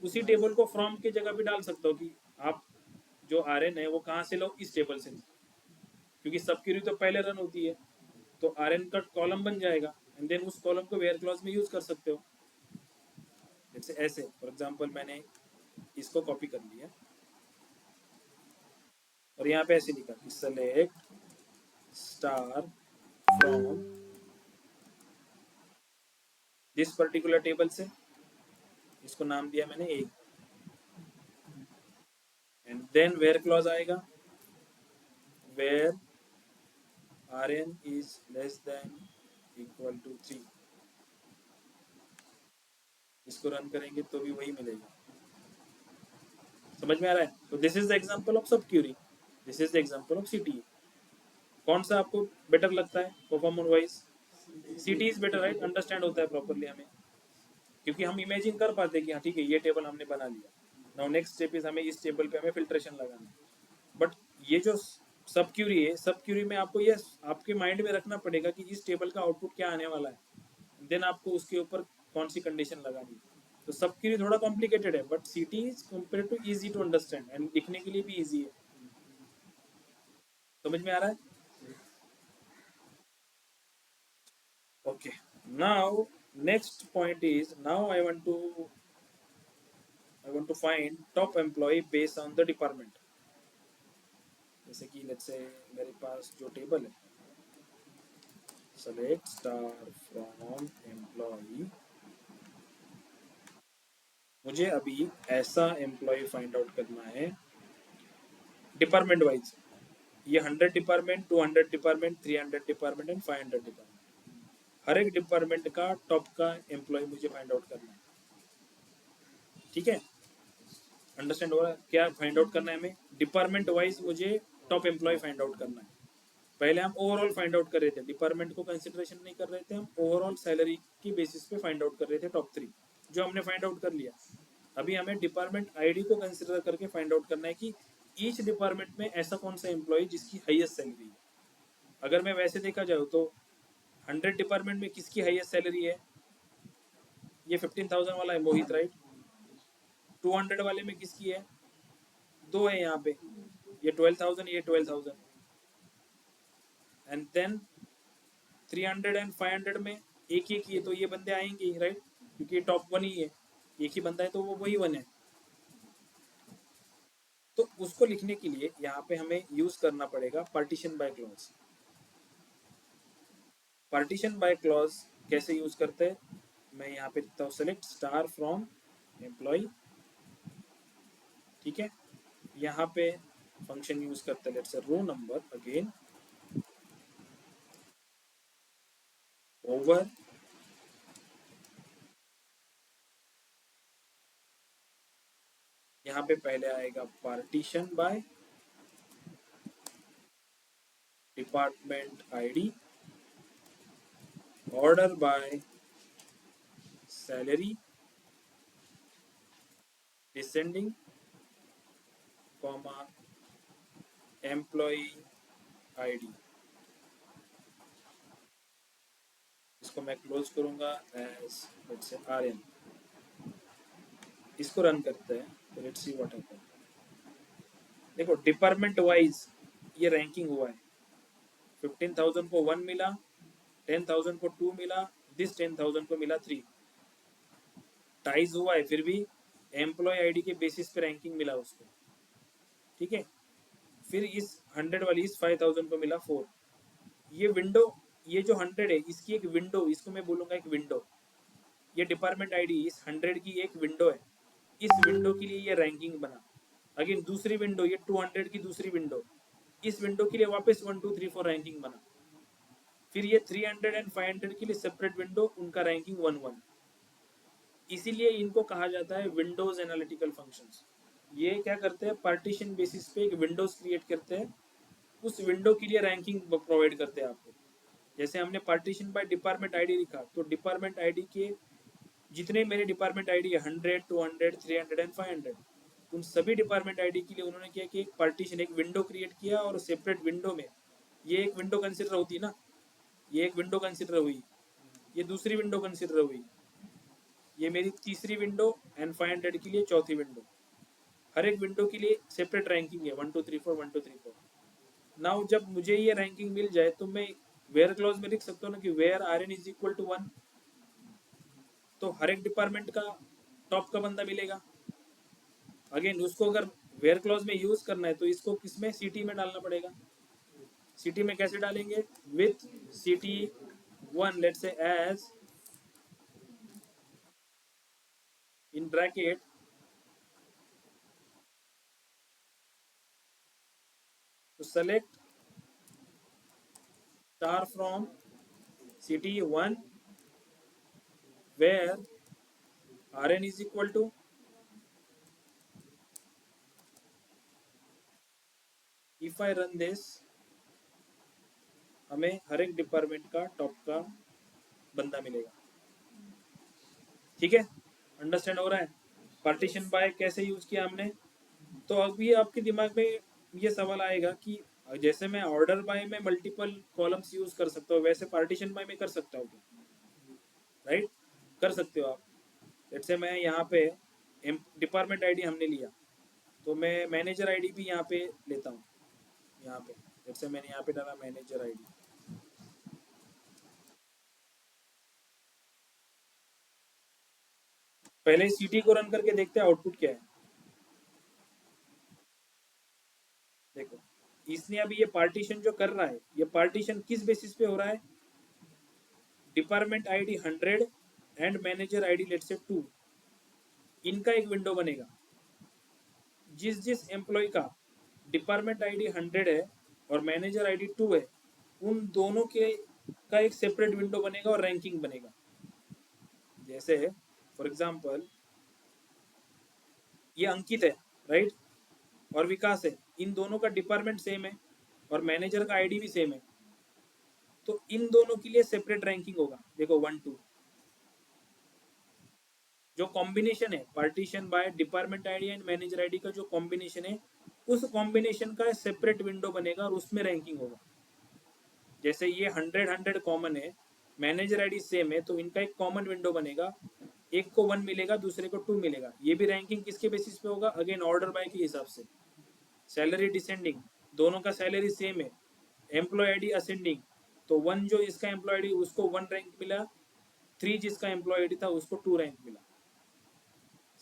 उसी टेबल को फ्रॉम की जगह भी डाल सकते हो कि आप जो आर एन है वो कहाँ से लो, इस टेबल से, क्योंकि सब क्यूरी तो पहले रन होती है, तो आर एन का कॉलम बन जाएगा एंड देन उस कॉलम को वेयर क्लॉज में यूज कर सकते हो। जैसे ऐसे फॉर एग्जांपल मैंने इसको कॉपी कर लिया और यहाँ पे ऐसे लिखा कि select star from this particular table से, इसको नाम दिया मैंने A, and then where clause आएगा, where R N is less than equal to 3, इसको रन करेंगे तो भी वही मिलेगा, समझ में आ रहा है। तो this is the example of sub query, this is the example of CTE. कौन सा आपको बेटर लगता है performance wise, CTE is better right, understand होता है प्रॉपरली हमें, क्योंकि हम इमेजिन कर पाते हैं कि हाँ ठीक है ये टेबल हमने बना लिया, नाउ नेक्स्ट स्टेप इज हमें इस टेबल पे हमें फिल्ट्रेशन लगाना है। बट ये जो सब क्यूरी है, सब क्यूरी में आपको ये आपके माइंड में रखना पड़ेगा कि इस टेबल का आउटपुट क्या आने वाला है, देन आपको उसके ऊपर कौन सी कंडीशन लगानी है। तो सब क्यूरी थोड़ा कॉम्प्लिकेटेड है but CTE is compare to easy to understand and लिखने के लिए भी इजी है, समझ में आ रहा है। Okay, now next point is, now I want to find top employee based on the department. जैसे कि let's say मेरे पास जो टेबल है, select star from employee, मुझे अभी ऐसा एम्प्लॉय फाइंड आउट करना है डिपार्टमेंट वाइज, ये 100 department, 200 department, 300 department and 500 department, हर एक डिपार्टमेंट का टॉप का एम्प्लॉय मुझे फाइंड आउट करना है, ठीक है। अंडरस्टैंड हो रहा है क्या फाइंड आउट करना है हमें, डिपार्टमेंट वाइज मुझे टॉप एम्प्लॉय फाइंड आउट करना है। पहले हम ओवरऑल फाइंड आउट कर रहे थे, डिपार्टमेंट को कंसिडरेशन नहीं कर रहे थे, हम ओवरऑल सैलरी की बेसिस पे फाइंड आउट कर रहे थे टॉप 3, जो हमने फाइंड आउट कर लिया। अभी हमें डिपार्टमेंट आईडी को कंसिडर करके फाइंड आउट करना है कि ईच डिपार्टमेंट में ऐसा कौन सा एम्प्लॉय जिसकी हाईएस्ट सैलरी है। अगर मैं वैसे देखा जाऊँ तो 100 डिपार्टमेंट में किसकी हाईएस्ट सैलरी है, ये 15,000 वाला है मोहित राइट। 200 वाले में किसकी है, दो है यहाँ पे, ये 12,000, ये 12,000, एंड देन 300 एंड 500 में एक एक ही है, तो ये बंदे आएंगे ही राइट, क्योंकि टॉप 1 ही है, एक ही बंदा है तो वो वही 1 है। तो उसको लिखने के लिए यहाँ पे हमें यूज करना पड़ेगा partition by clause. Partition by clause कैसे यूज करते हैं, मैं यहाँ पे लिखता हूँ सेलेक्ट स्टार फ्रॉम एम्प्लॉय, ठीक है। यहाँ पे फंक्शन यूज करते हैं, let's say row number again over, यहाँ पे पहले आएगा partition by department ID, order by salary descending, comma employee ID, इसको मैं क्लोज करूंगा एज लेट्स से आरएन। इसको रन करते हैं तो लेट्स सी व्हाट हैपन। देखो डिपार्टमेंट वाइज ये रैंकिंग हुआ है, 15,000 को 1 मिला, 10,000 को 2 मिला, दिस 10,000 को मिला 3, टाइज हुआ है, फिर भी एम्प्लॉय आईडी के बेसिस पे रैंकिंग मिला उसको, ठीक है। फिर इस 100 वाली इस 5,000 को मिला 4। ये विंडो, ये जो 100 है इसकी एक विंडो, इसको मैं बोलूँगा एक विंडो, ये डिपार्टमेंट आईडी इस 100 की एक विंडो है, इस विंडो के लिए ये रैंकिंग बना। अगेन दूसरी विंडो, ये 200 की दूसरी विंडो, इस विंडो के लिए वापस 1 2 3 4 रैंकिंग बना। फिर ये 300 एंड 500 के लिए सेपरेट विंडो, उनका रैंकिंग 1 1। इसीलिए इनको कहा जाता है विंडोज एनालिटिकल फंक्शंस। ये क्या करते हैं, पार्टीशन बेसिस पे एक विंडोज क्रिएट करते हैं, उस विंडो के लिए रैंकिंग प्रोवाइड करते हैं आपको। जैसे हमने पार्टीशन बाय डिपार्टमेंट आईडी लिखा, तो डिपार्टमेंट आईडी के जितने मेरे डिपार्टमेंट आईडी है 100 200 300 एंड 500, उन सभी डिपार्टमेंट आईडी के लिए उन्होंने किया कि एक पार्टीशन, एक विंडो क्रिएट किया, और सेपरेट विंडो में ये एक विंडो कंसिडर होती ना, ये एक विंडो कंसिडर हुई, ये दूसरी विंडो कंसिडर हुई, ये मेरी तीसरी विंडो एंड 500 के लिए चौथी विंडो। हर एक विंडो के लिए सेपरेट रैंकिंग है 1 2 3 4 1 2 3 4। नाउ जब मुझे ये रैंकिंग मिल जाए तो मैं वेयर क्लॉज में लिख सकता हूँ ना कि where R N is equal to 1, तो हर एक डिपार्टमेंट का टॉप का बंदा मिलेगा। अगेन उसको अगर वेयर क्लॉज में यूज करना है तो इसको किसमें, सीटी में डालना पड़ेगा। सीटी में कैसे डालेंगे, विथ सीटी 1 let's say as in bracket to select star from CT1 where Rn is equal to, if I run this, हमें हर एक डिपार्टमेंट का टॉप का बंदा मिलेगा। ठीक है, अंडरस्टैंड हो रहा है पार्टीशन बाय कैसे यूज किया हमने। तो अभी आपके दिमाग में ये सवाल आएगा कि जैसे मैं ऑर्डर बाय में मल्टीपल कॉलम्स यूज कर सकता हूँ, वैसे पार्टीशन बाय में कर सकता हूँ क्या, राइट? कर सकते हो आप। जैसे मैं यहाँ पे डिपार्टमेंट आईडी हमने लिया, तो मैं मैनेजर आईडी भी यहाँ पे लेता हूँ। यहाँ पे जैसे मैंने यहाँ पे डाला मैनेजर आईडी, पहले सीटी को रन करके देखते हैं आउटपुट क्या है। देखो इसने अभी ये पार्टीशन जो कर रहा है, ये पार्टीशन किस बेसिस पे हो रहा है, department ID 100 and manager ID let's say 2, इनका एक विंडो बनेगा। जिस जिस एम्प्लॉय का डिपार्टमेंट आईडी 100 है और मैनेजर आईडी 2 है, उन दोनों के का एक सेपरेट विंडो बनेगा और रैंकिंग बनेगा। जैसे फॉर एग्जांपल ये अंकित है, राइट, और विकास है, इन दोनों का डिपार्टमेंट सेम है और मैनेजर का आईडी भी सेम है, तो इन दोनों के लिए सेपरेट रैंकिंग होगा। देखो 1 2 जो कॉम्बिनेशन है partition by department ID and manager ID का जो कॉम्बिनेशन है, उस कॉम्बिनेशन का सेपरेट विंडो बनेगा और उसमें रैंकिंग होगा। जैसे ये 100 100 कॉमन है, मैनेजर आईडी सेम है, तो इनका एक कॉमन विंडो बनेगा, एक को 1 मिलेगा, दूसरे को 2 मिलेगा। ये भी रैंकिंग किसके बेसिस पे होगा, अगेन ऑर्डर बाय के हिसाब से। सैलरी डिसेंडिंग, दोनों का सैलरी सेम है, एम्प्लॉय आईडी असेंडिंग, तो 1 जो इसका एम्प्लॉय आईडी उसको 1 रैंक मिला, 3 जिसका एम्प्लॉय आईडी था उसको 2 रैंक मिला।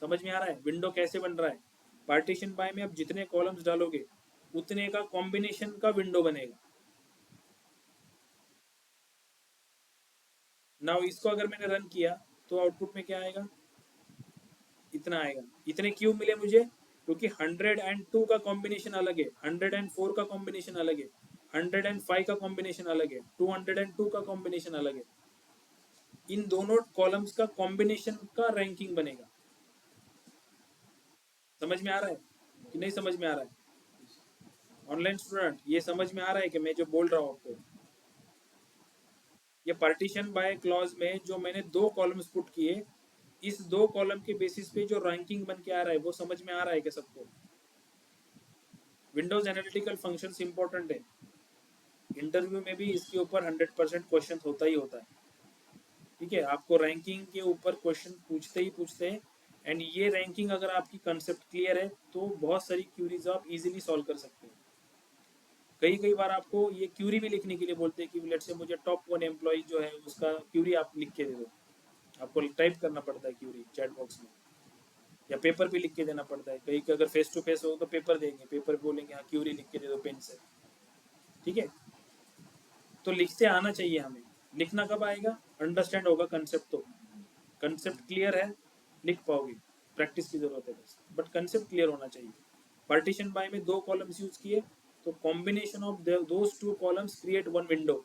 समझ में आ रहा है विंडो कैसे बन रहा है। पार्टीशन बाय में अब जितने कॉलम्स डालोगे उतने का कॉम्बिनेशन का विंडो बनेगा। नाउ इसको अगर मैंने रन किया तो आउटपुट में क्या आएगा, इतना आएगा। इतने क्यों मिले मुझे, क्योंकि 102 का कॉम्बिनेशन अलग है, 104 का कॉम्बिनेशन अलग है, 105 का कॉम्बिनेशन अलग है, 202 का कॉम्बिनेशन अलग है। इन दोनों कॉलम्स का कॉम्बिनेशन का रैंकिंग बनेगा। समझ में आ रहा है कि नहीं समझ में आ रहा है ऑनलाइन स्टूडेंट, ये समझ में आ रहा है कि मैं जो बोल रहा हूँ आपको। ये पार्टीशन बाय क्लॉज में जो मैंने 2 कॉलम्स पुट किए, इस 2 कॉलम के बेसिस पे जो रैंकिंग बन के आ रहा है वो समझ में आ रहा है क्या सबको। विंडोज एनालिटिकल फंक्शंस इंपॉर्टेंट है, इंटरव्यू में भी इसके ऊपर 100% क्वेश्चन होता ही होता है, ठीक है। आपको रैंकिंग के ऊपर क्वेश्चन पूछते हैं, एंड ये रैंकिंग अगर आपकी कंसेप्ट क्लियर है तो बहुत सारी क्यूरीज आप इजीली सॉल्व कर सकते हो। कई बार आपको ये क्यूरी भी लिखने के लिए बोलते हैं कि लेट्स से मुझे टॉप 1 एम्प्लॉय जो है उसका क्यूरी आप लिख के दे दो, आपको टाइप करना पड़ता है क्यूरी चैट बॉक्स में, या पेपर पे लिख के देना पड़ता है। कहीं का अगर फेस टू फेस हो तो पेपर देंगे, पेपर बोलेंगे हाँ क्यूरी लिख के दे दो पेन से, ठीक है। तो लिखते आना चाहिए हमें। लिखना कब आएगा, अंडरस्टैंड होगा कंसेप्ट, तो कंसेप्ट क्लियर है लिख पाओगे, प्रैक्टिस की जरूरत है बस, बट कंसेप्ट क्लियर होना चाहिए। पार्टीशन बाय में 2 कॉलम्स यूज किए, तो combination of those 2 columns create 1 window,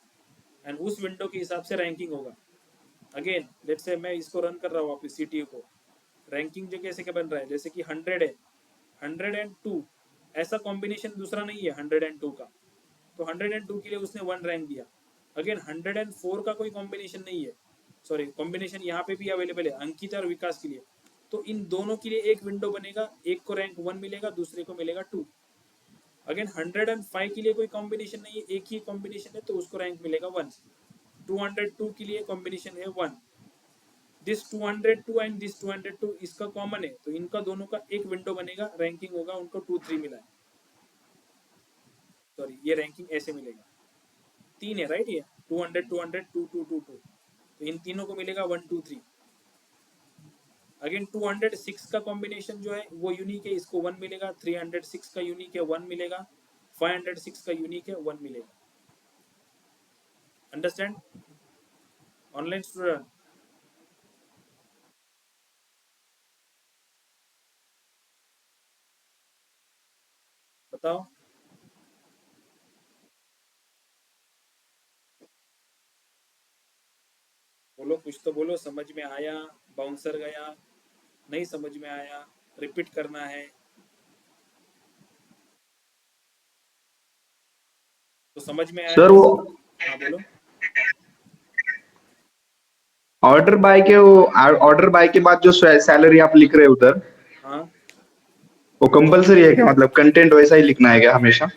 and उस विंडो के हिसाब से रैंकिंग होगा। अगेन लेट्स से मैं इसको रन कर रहा हूँ वापस सीटीयू को, रैंकिंग जो कैसे क्या बन रहा है, जैसे कि 100 है, 102 ऐसा कॉम्बिनेशन दूसरा नहीं है 102 का, तो 102 के लिए उसने 1 रैंक दिया। अगेन 104 का कोई कॉम्बिनेशन नहीं है, सॉरी कॉम्बिनेशन यहाँ पे भी अवेलेबल है अंकिता और विकास के लिए, तो इन दोनों के लिए एक विंडो बनेगा, एक को रैंक 1 मिलेगा, दूसरे को मिलेगा 2। अगेन 105 के लिए कोई कॉम्बिनेशन नहीं है, एक ही कॉम्बिनेशन है, तो उसको रैंक मिलेगा 1। 202 के लिए कॉम्बिनेशन है 1, दिस 202 एंड दिस 202 इसका कॉमन है, तो इनका दोनों का एक विंडो बनेगा, रैंकिंग होगा उनको 2-3 मिला है, सॉरी ये रैंकिंग ऐसे मिलेगा, 3 है राइट, ये 200 200 2 तो इन तीनों को मिलेगा 1 2 3। अगेन 206 का कॉम्बिनेशन जो है वो यूनिक है, इसको 1 मिलेगा, 306 का यूनिक है 1 मिलेगा, 506 का यूनिक है 1 मिलेगा। अंडरस्टैंड ऑनलाइन स्टूडेंट, बताओ बोलो, कुछ तो बोलो, समझ में आया, बाउंसर गया, नहीं समझ में आया, रिपीट करना है, तो समझ में आया
सर
तो
वो
हाँ बोलो।
ऑर्डर बाय के वो ऑर्डर बाय के बाद जो सैलरी आप लिख रहे हो उधर,
हाँ
वो कंपलसरी है क्या, मतलब कंटेंट वैसा ही लिखना है क्या हमेशा?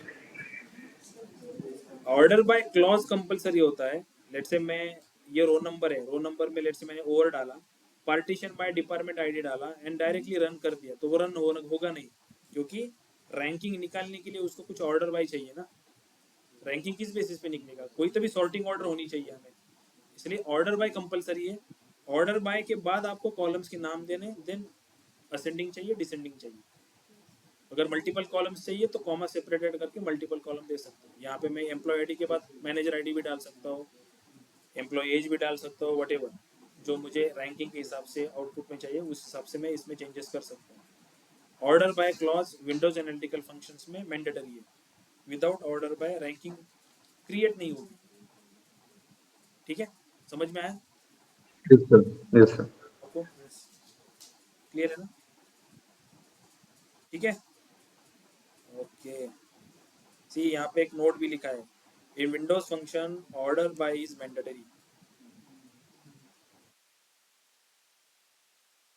ऑर्डर बाय क्लॉज कंपलसरी होता है। लेट से मैं ये रो नंबर है, रो नंबर में लेट से मैंने ओवर डाला, पार्टीशन बाय डिपार्टमेंट आईडी डाला एंड डायरेक्टली रन कर दिया, तो वो रन होगा नहीं, क्योंकि रैंकिंग निकालने के लिए उसको कुछ ऑर्डर बाय चाहिए ना। रैंकिंग किस बेसिस पे निकलेगा, कोई तो भी सॉर्टिंग ऑर्डर होनी चाहिए हमें, इसलिए ऑर्डर बाय कंपलसरी है। ऑर्डर बाय के बाद आपको कॉलम्स के नाम देने, देन असेंडिंग चाहिए डिसेंडिंग चाहिए। अगर मल्टीपल कॉलम्स चाहिए तो कॉमा सेपरेटेड करके मल्टीपल कॉलम दे सकते हो। यहाँ पे मैं एम्प्लॉय आईडी के बाद मैनेजर आईडी भी डाल सकता हूँ, एम्प्लॉय एज भी डाल सकता हूँ, वट एवर जो मुझे रैंकिंग के हिसाब से आउटपुट में चाहिए उस हिसाब से मैं इसमें चेंजेस कर सकता हूँ। Order by clause Windows analytical functions में मैंडेटरी है, without order by ranking create नहीं होगी, ठीक है। समझ में आया
यस सर, यस सर।
आपको, क्लियर है ना, ठीक है। ओके, सी यहाँ पे एक नोट भी लिखा है, in windows function order by is mandatory.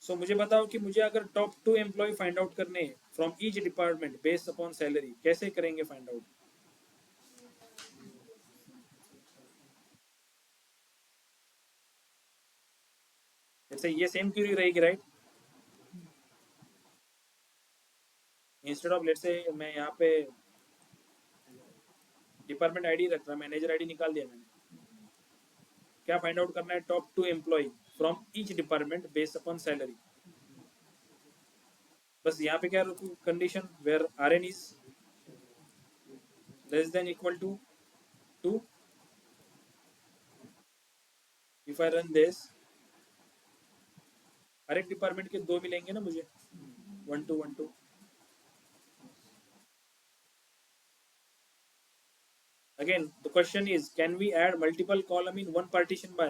So मुझे बताओ कि मुझे अगर टॉप 2 एम्प्लॉय फाइंड आउट करने from each department based upon salary, कैसे करेंगे फाइंड आउट? जैसे ये सेम क्यूरी रहेगी right, instead of let say मैं यहाँ पे डिपार्टमेंट आईडी रख रहा, मैनेजर आईडी निकाल दिया मैंने, क्या फाइंड आउट करना है, top 2 employ from each department based upon salary. बस यहाँ पे क्या रखूँ condition, where R N is less than equal to 2। If I run this, हर एक डिपार्टमेंट के 2 मिलेंगे ना मुझे, 1 2 1 2। Again, the question is, can we add multiple column in one partition by?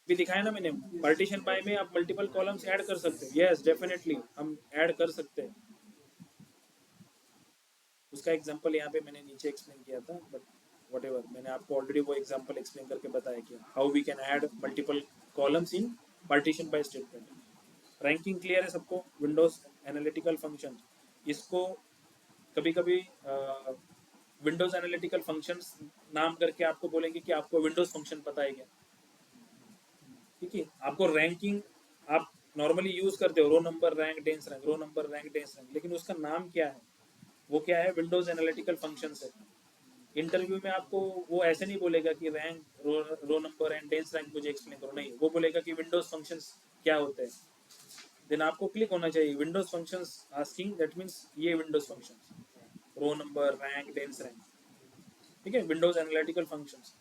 भी दिखाया ना मैंने, पार्टीशन बाय में आप मल्टीपल कॉलम्स ऐड कर सकते हो, यस डेफिनेटली हम ऐड कर सकते हैं। उसका एग्जांपल यहाँ पे मैंने नीचे एक्सप्लेन किया था, बट व्हाटएवर, मैंने आपको ऑलरेडी वो एग्जांपल एक्सप्लेन करके बताया कि how we can add multiple columns in partition by statement. Ranking clear है सबको, विंडोज एनालिटिकल फंक्शन, इसको कभी कभी विंडोज एनालिटिकल फंक्शंस नाम करके आपको बोलेंगे कि आपको विंडोज फंक्शन पता है क्या, ठीक है। आपको रैंकिंग आप नॉर्मली यूज करते हो, row number rank dense rank, row number rank dense rank, लेकिन उसका नाम क्या है, वो क्या है, विंडोज एनालिटिकल फंक्शंस है। इंटरव्यू में आपको वो ऐसे नहीं बोलेगा कि rank row number and dense rank मुझे एक्सप्लेन करो, नहीं, वो बोलेगा कि विंडोज फंक्शंस क्या होते हैं। देन आपको क्लिक होना चाहिए windows functions asking, that means ये windows functions, row number rank dense rank, ठीक है, विंडोज एनालिटिकल फंक्शंस।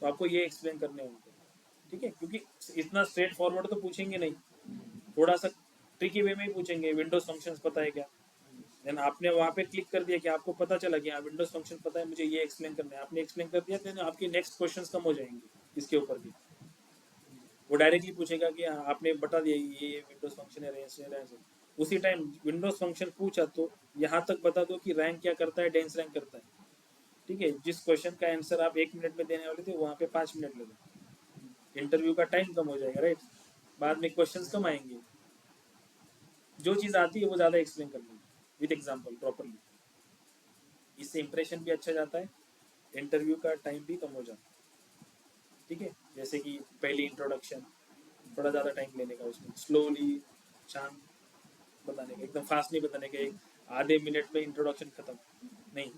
तो आपको ये एक्सप्लेन करने होंगे, ठीक है, क्योंकि इतना स्ट्रेट फॉरवर्ड तो पूछेंगे नहीं, थोड़ा सा ट्रिकी वे में ही पूछेंगे, विंडोज फंक्शंस पता है क्या। देन आपने वहाँ पे क्लिक कर दिया कि आपको पता चला कि हाँ विंडोज फंक्शन पता है, मुझे ये एक्सप्लेन करना है, आपने एक्सप्लेन कर दिया, देन आपकी नेक्स्ट क्वेश्चंस कम हो जाएंगे इसके ऊपर भी। वो डायरेक्टली पूछेगा कि हाँ आपने बता दिया ये विंडोज फंक्शन है, रेंज, उसी टाइम विंडोज फंक्शन पूछा तो यहाँ तक बता दो कि रैंक क्या करता है, डेंस रैंक करता है, ठीक है। जिस क्वेश्चन का आंसर आप 1 मिनट में देने वाले थे वहाँ पे 5 मिनट लगे, इंटरव्यू का टाइम कम हो जाएगा, राइट। बाद में क्वेश्चंस कम आएंगे, जो चीज़ आती है वो ज़्यादा एक्सप्लेन कर लेंगे विद एग्जाम्पल प्रॉपरली, इससे इंप्रेशन भी अच्छा जाता है, इंटरव्यू का टाइम भी कम हो जाता है, ठीक है। जैसे कि पहली इंट्रोडक्शन, थोड़ा ज़्यादा टाइम लेने का, उसमें स्लोली शांत बताने का, एकदम फास्ट नहीं बताने का, एक आधे मिनट में इंट्रोडक्शन खत्म नहीं,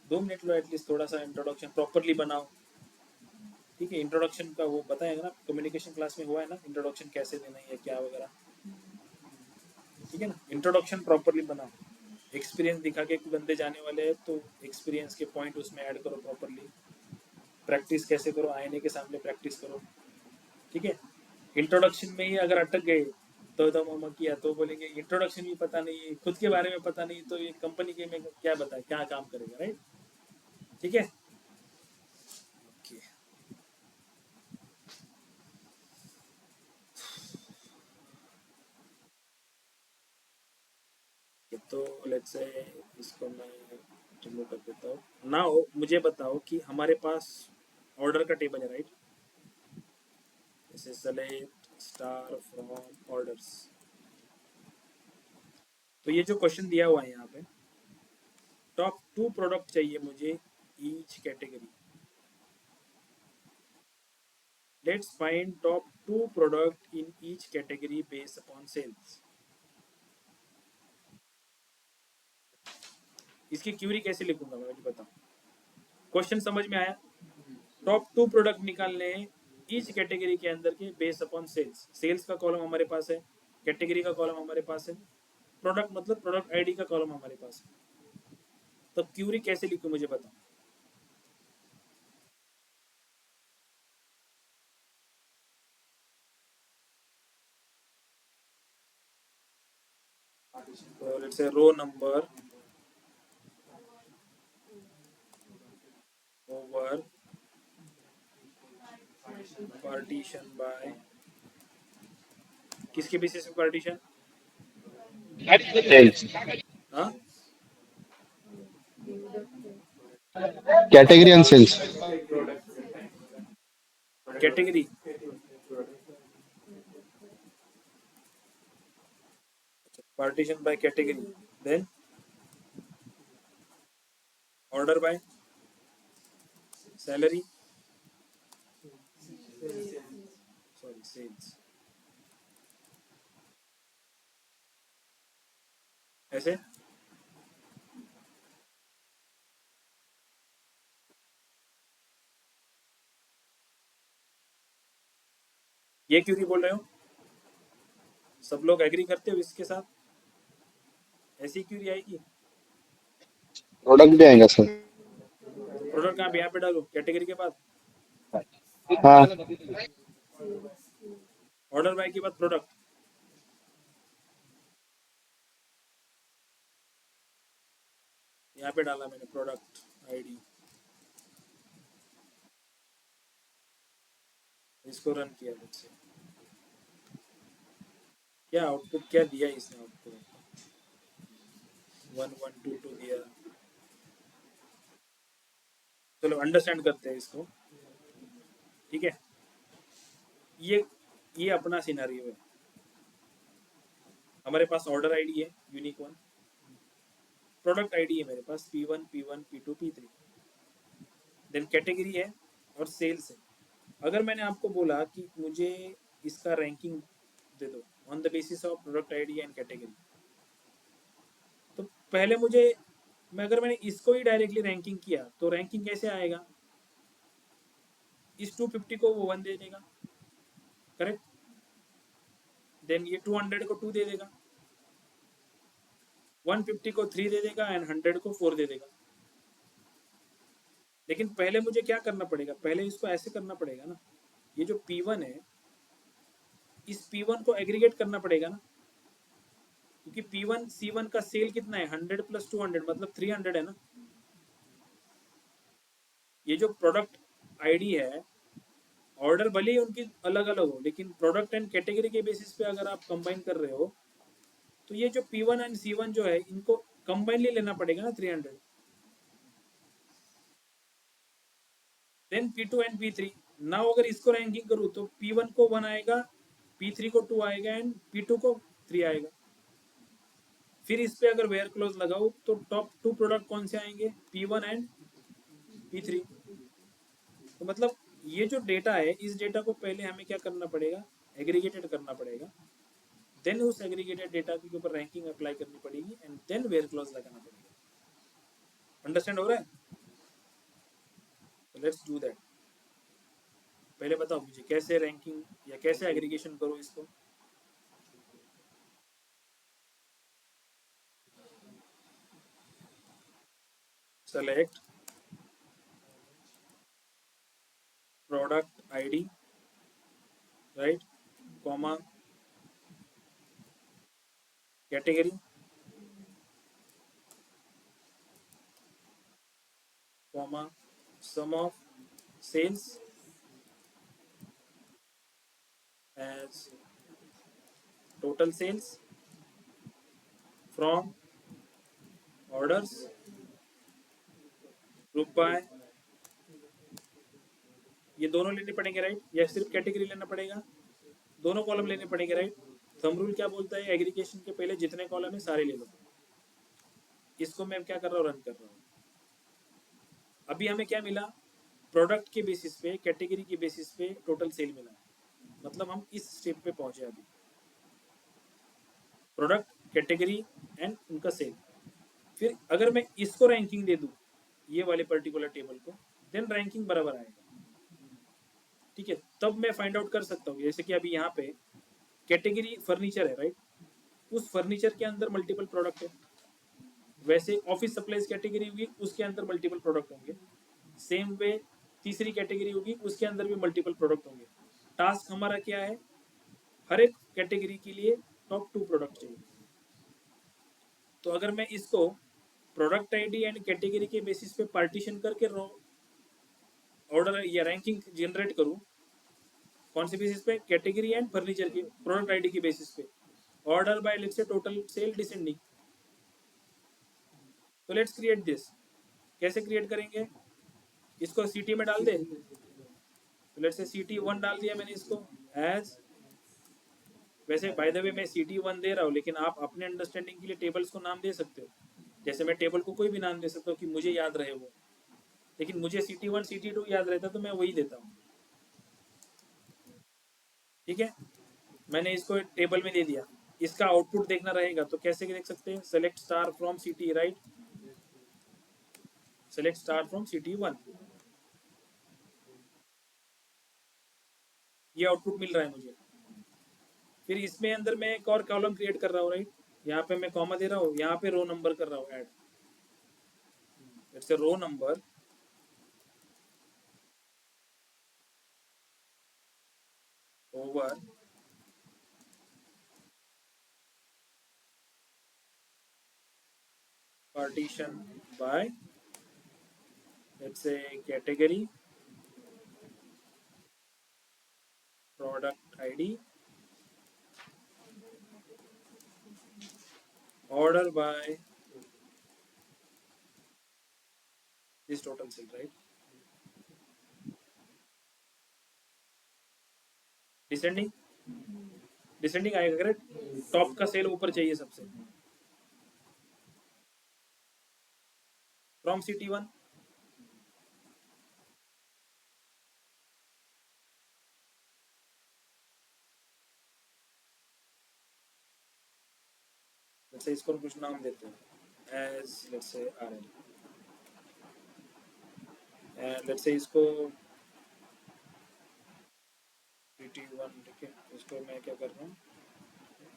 2 मिनट लो एटलीस्ट, थोड़ा सा इंट्रोडक्शन प्रॉपरली बनाओ, ठीक है। इंट्रोडक्शन का वो बताएगा ना, कम्युनिकेशन क्लास में हुआ है ना, इंट्रोडक्शन कैसे देना है क्या वगैरह, ठीक है ना। इंट्रोडक्शन प्रॉपरली बनाओ, एक्सपीरियंस दिखा के बंदे जाने वाले हैं तो एक्सपीरियंस के पॉइंट उसमें ऐड करो प्रॉपरली, प्रैक्टिस कैसे करो, आईने के सामने प्रैक्टिस करो, ठीक है। इंट्रोडक्शन में ही अगर अटक गए तो मामा किया तो बोलेंगे इंट्रोडक्शन भी पता नहीं, खुद के बारे में पता नहीं, तो ये कंपनी के में क्या बताए, क्या काम करेगा, राइट, ठीक है। Okay. तो लेट्स से इसको मैं रिमूव कर देता हूँ। नाउ मुझे बताओ कि हमारे पास ऑर्डर का टेबल है, राइट, जैसे सेलेक्ट स्टार फ्रॉम ऑर्डर्स। तो ये जो क्वेश्चन दिया हुआ है यहाँ पे, टॉप 2 प्रोडक्ट चाहिए मुझे each category, let's find top 2 product in each category based upon sales. इसकी क्यूरी कैसे लिखूंगा मैं, मुझे बताओ, क्वेश्चन समझ में आया। टॉप 2 प्रोडक्ट निकालने हैं ईच कैटेगरी के अंदर के बेस्ड अपॉन सेल्स, सेल्स का कॉलम हमारे पास है, कैटेगरी का कॉलम हमारे पास है, प्रोडक्ट मतलब प्रोडक्ट आईडी का कॉलम हमारे पास है। तो क्यूरी कैसे लिखूं मुझे बताओ। तो let's say row number over partition by, किसके बेसिस पे पार्टीशन,
सेल्स
हाँ,
category and sales
category, partition by category, then order by salary, sorry sales, ऐसे। ये क्यूरी बोल रहे हो, सब लोग एग्री करते हो इसके साथ, ऐसी क्यूरी आएगी।
प्रोडक्ट भी आएगा सर।
प्रोडक्ट कहाँ पे, यहाँ पे डालो कैटेगरी के बाद,
हाँ
ऑर्डर बाय के बाद प्रोडक्ट, यहाँ पे डाला मैंने प्रोडक्ट आईडी, इसको रन किया मुझसे, क्या आउटपुट क्या दिया इसने आउटपुट, 1122 दिया। चलो अंडरस्टैंड करते हैं इसको, ठीक है। ये ये अपना सिनेरियो है, हमारे पास ऑर्डर आईडी है यूनिक वन, प्रोडक्ट आईडी है मेरे पास P1 P1 P2 P3, then category है और सेल्स है। अगर मैंने आपको बोला कि मुझे इसका रैंकिंग दे दो on the basis of product ID and category, तो पहले अगर मैंने इसको ही डायरेक्टली रैंकिंग किया तो रैंकिंग कैसे आएगा? इस 250 को वो 1 दे देगा, करेक्ट? देन ये 200 को 2 दे देगा, 150 को 3 दे देगा एंड 100 को 4 दे देगा। लेकिन पहले मुझे क्या करना पड़ेगा? पहले इसको ऐसे करना पड़ेगा ना, ये जो P1 है इस P1 को एग्रीगेट करना पड़ेगा ना, क्योंकि P1 C1 का सेल कितना है? 100 प्लस 200 मतलब 300 है ना। ये जो प्रोडक्ट आईडी है, ऑर्डर भले ही उनकी अलग अलग हो, लेकिन प्रोडक्ट एंड कैटेगरी के बेसिस पे अगर आप कंबाइन कर रहे हो तो ये जो P1 एंड C1 जो है इनको कंबाइनली लेना पड़ेगा ना 300। Then P2 and P3, now अगर इसको रैंकिंग करूँ तो P1 को 1 आएगा, P3 को 2 आएगा एंड P2 को 3 आएगा। फिर इस पे अगर वेयर क्लोज लगाओ तो टॉप 2 प्रोडक्ट कौन से आएंगे? P1 and P3। तो मतलब ये जो डेटा है, इस डेटा को पहले हमें क्या करना पड़ेगा? एग्रीगेटेड करना पड़ेगा, देन उस एग्रीगेटेड डेटा के ऊपर रैंकिंग अप्लाई करनी पड़ेगी एंड देन वेयर क्लॉज लगाना पड़ेगा। अंडरस्टैंड हो रहा है? Let's do that. पहले बताओ मुझे कैसे रैंकिंग या कैसे एग्रीगेशन करो इसको। Select product ID, right, comma category, comma sum of sales as total sales from orders group by, ये दोनों लेने पड़ेंगे राइट, या सिर्फ कैटेगरी लेना पड़ेगा? दोनों कॉलम लेने पड़ेंगे राइट। थंब रूल क्या बोलता है? एग्रीगेशन के पहले जितने कॉलम है सारे ले लो। इसको मैं क्या कर रहा हूँ? रन कर रहा हूँ। अभी हमें क्या मिला? प्रोडक्ट के बेसिस पे, कैटेगरी के बेसिस पे टोटल सेल मिला, मतलब हम इस स्टेप पे पहुंचे अभी, प्रोडक्ट, कैटेगरी एंड उनका सेल। फिर अगर मैं इसको रैंकिंग दे दूं, ये वाले पर्टिकुलर टेबल को, देन रैंकिंग बराबर आएगा, ठीक है? तब मैं फाइंड आउट कर सकता हूँ, जैसे कि अभी यहाँ पे कैटेगरी फर्नीचर है राइट, उस फर्नीचर के अंदर मल्टीपल प्रोडक्ट है, वैसे ऑफिस सप्लाईज कैटेगरी होगी उसके अंदर मल्टीपल प्रोडक्ट होंगे, सेम वे तीसरी कैटेगरी होगी उसके अंदर भी मल्टीपल प्रोडक्ट होंगे। टास्क हमारा क्या है? हर एक कैटेगरी के लिए टॉप 2 प्रोडक्ट चाहिए। तो अगर मैं इसको प्रोडक्ट आईडी एंड कैटेगरी के बेसिस पे पार्टीशन करके ऑर्डर या रैंकिंग जनरेट करूं, कौन से बेसिस पे? कैटेगरी एंड फर्नीचर के प्रोडक्ट आईडी के बेसिस पे, order by let's say total sale descending. तो लेट्स क्रिएट दिस। कैसे क्रिएट करेंगे? इसको सीटी में डाल दे, तो लेट्स से CT1 डाल दिया मैंने इसको एज, वैसे बाय द वे मैं CT1 दे रहा हूँ, लेकिन आप अपने अंडरस्टैंडिंग के लिए टेबल्स को नाम दे सकते हो। जैसे मैं टेबल को कोई भी नाम दे सकता हूँ कि मुझे याद रहे वो, लेकिन मुझे CT1 CT2 याद रहता तो मैं वही देता हूँ, ठीक है? मैंने इसको टेबल में दे दिया, इसका आउटपुट देखना रहेगा तो कैसे देख सकते हैं? Select star from CT, right, select star from CT1, ये आउटपुट मिल रहा है मुझे। फिर इसमें अंदर मैं एक और कॉलम क्रिएट कर रहा हूँ राइट, यहाँ पे मैं कॉमा दे रहा हूँ, यहाँ पे रो नंबर कर रहा हूँ add, it's row number over partition by let's say category, product ID, order by this total sale, right? Descending, descending आएगा करेक्ट, टॉप का सेल ऊपर चाहिए सबसे। from CT1. Let's say इसको कुछ नाम देते हैं as let's say RN, and let's say इसको CT1 ठीक है, इसको मैं क्या कर रहा हूँ,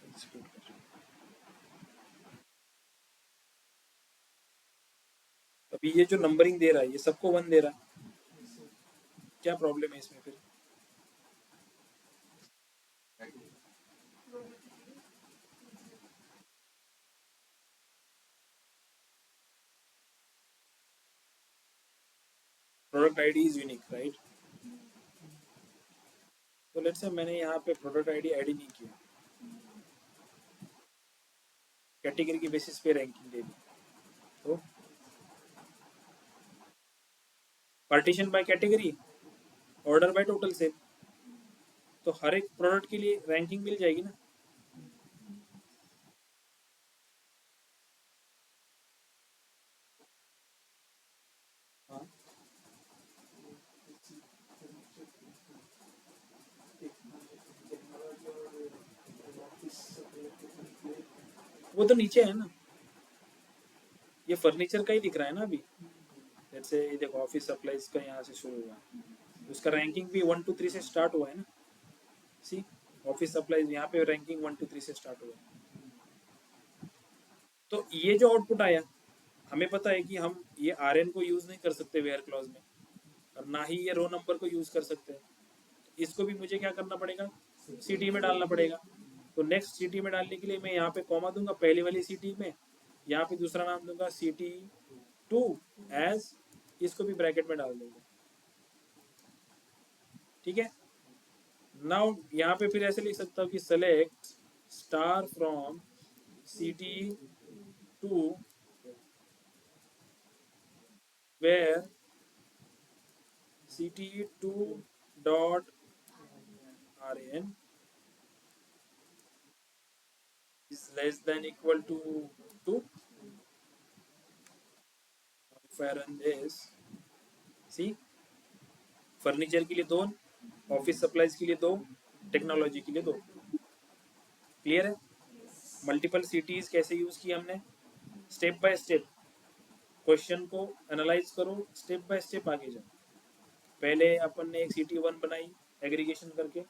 execute कर रहा हूँ। अभी ये जो नंबरिंग दे रहा है ये सबको 1 दे रहा है, क्या प्रॉब्लम है इसमें फिर? Product ID is unique right, तो लेट्स से मैंने यहाँ पे प्रोडक्ट आईडी ऐड ही नहीं किया, कैटेगरी की बेसिस पे रैंकिंग दे दी, तो partition by category, order by total sale, तो हर एक प्रोडक्ट के लिए रैंकिंग मिल जाएगी ना। हाँ वो तो नीचे है ना, ये फर्नीचर का ही दिख रहा है ना अभी, जैसे ये देखो ऑफिस सप्लाईज का यहाँ से शुरू हुआ, उसका रैंकिंग भी 1 to 3 से स्टार्ट हुआ है ना, सी ऑफिस सप्लाईज यहाँ पे रैंकिंग 1 to 3 से स्टार्ट हुआ है। तो ये जो आउटपुट आया, हमें पता है कि हम ये आर को यूज नहीं कर सकते वेयर क्लॉज में, और ना ही ये रो नंबर को यूज कर सकते हैं, इसको भी मुझे क्या करना पड़ेगा, सीटी में डालना पड़ेगा। तो नेक्स्ट सीटी में डालने के लिए मैं यहाँ पे कॉमा दूंगा पहली वाली सीटी में, यहाँ पे दूसरा नाम दूंगा CT2 एज, इसको भी ब्रैकेट में डाल दूंगा, ठीक है। नाउ यहाँ पे फिर ऐसे लिख सकता हूँ कि select star from CT2 where CT2 dot RN is less than equal to 2, if I run this, see furniture के लिए 2, ऑफिस सप्लाईज के लिए 2, टेक्नोलॉजी के लिए 2, क्लियर है। मल्टीपल सिटीज कैसे यूज की हमने, स्टेप बाय स्टेप, क्वेश्चन को एनालाइज करो, स्टेप बाय स्टेप आगे जाओ। पहले अपन ने एक CT1 बनाई एग्रीगेशन करके,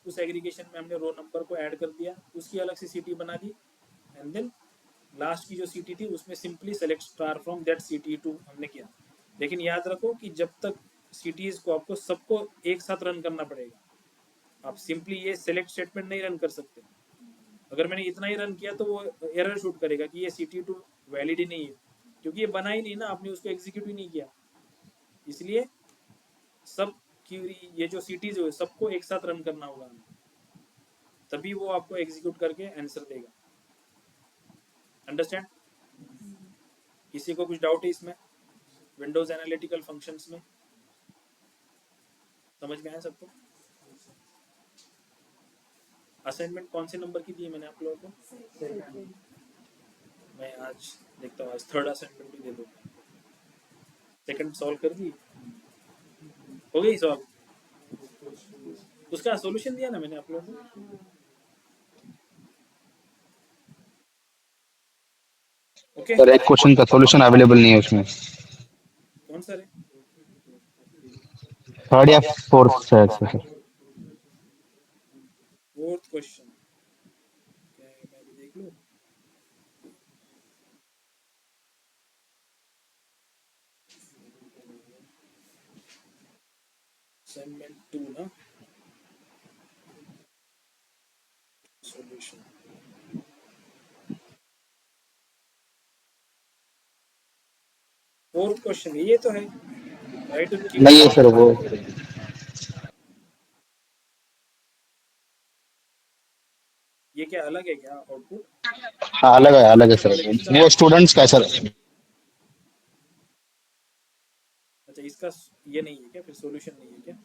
उस एग्रीगेशन में हमने रो नंबर को ऐड कर दिया, उसकी अलग से सीटी बना दी, एंड देन लास्ट की जो सीटी थी उसमें simply select star from that CT2 हमने किया। लेकिन याद रखो कि जब तक सीटीज को आपको सबको एक साथ रन करना पड़ेगा, आप सिंपली ये सेलेक्ट स्टेटमेंट नहीं रन कर सकते। अगर मैंने इतना ही रन किया तो वो एरर शूट करेगा कि ये CT2 वैलिड ही नहीं है, क्योंकि ये बना ही नहीं ना, आपने उसको एग्जीक्यूट ही नहीं किया। इसलिए सब क्यूरी ये जो सीटीज है सबको एक साथ रन करना होगा, तभी वो आपको एग्जीक्यूट करके आंसर देगा। अंडरस्टैंड? किसी को कुछ डाउट है इसमें, विंडोज एनालिटिकल फंक्शंस में समझ में आया सबको? असाइनमेंट कौन से नंबर की दी है मैंने आप लोगों को? मैं आज देखता हूँ, आज थर्ड असाइनमेंट भी दे दूँगा। सेकंड सॉल्व कर दी, हो गई सॉल्व, उसका सॉल्यूशन दिया ना मैंने आप लोगों को। ओके
सर एक क्वेश्चन का सॉल्यूशन अवेलेबल नहीं है उसमें,
कौन सा है?
थर्ड या फोर्थ शायद से सर।
फोर्थ क्वेश्चन क्या है, मैं भी देख लूँ। असाइनमेंट 2 ना, सॉल्यूशन फोर्थ क्वेश्चन ये तो है, राइट टू
नहीं है सर वो,
ये क्या अलग है क्या आउटपुट?
हाँ अलग है सर, वो स्टूडेंट्स का है सर।
अच्छा इसका ये नहीं है क्या, फिर सॉल्यूशन नहीं है क्या?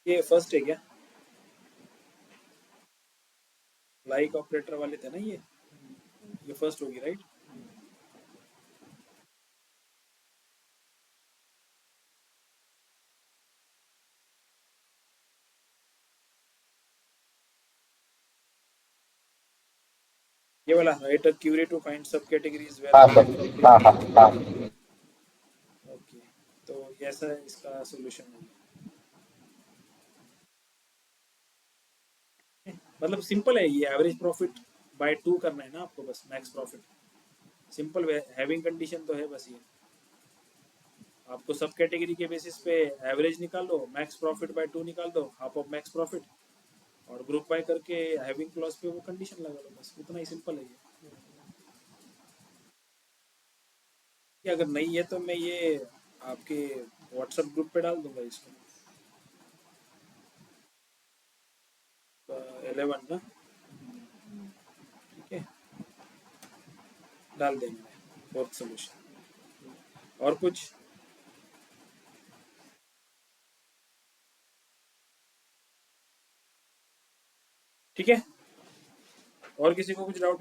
ये फर्स्ट है क्या? लाइक ऑपरेटर वाले थे ना ये फर्स्ट होगी राइट? ये वाला write a query to find sub categories
हाँ
वेयर
सर, हाँ हाँ हाँ।
ओके, तो ऐसा इसका सॉल्यूशन है। मतलब सिंपल है ये, एवरेज प्रॉफिट बाय 2 करना है ना आपको, बस max profit. Simple having condition तो है बस ये। आपको सब कैटेगरी के बेसिस पे एवरेज निकाल लो, मैक्स प्रॉफिट बाय 2 निकाल दो, हाफ ऑफ मैक्स प्रॉफिट, और ग्रुप बाय करके हैविंग क्लॉज पे वो कंडीशन लगा लो, बस उतना ही सिंपल है ये। अगर नहीं है तो मैं ये आपके व्हाट्सएप ग्रुप पे डाल दूंगा इसको। 11 ना, ठीक है, डाल देंगे फोर्थ सोल्यूशन। और कुछ? ठीक है, और किसी को कुछ डाउट?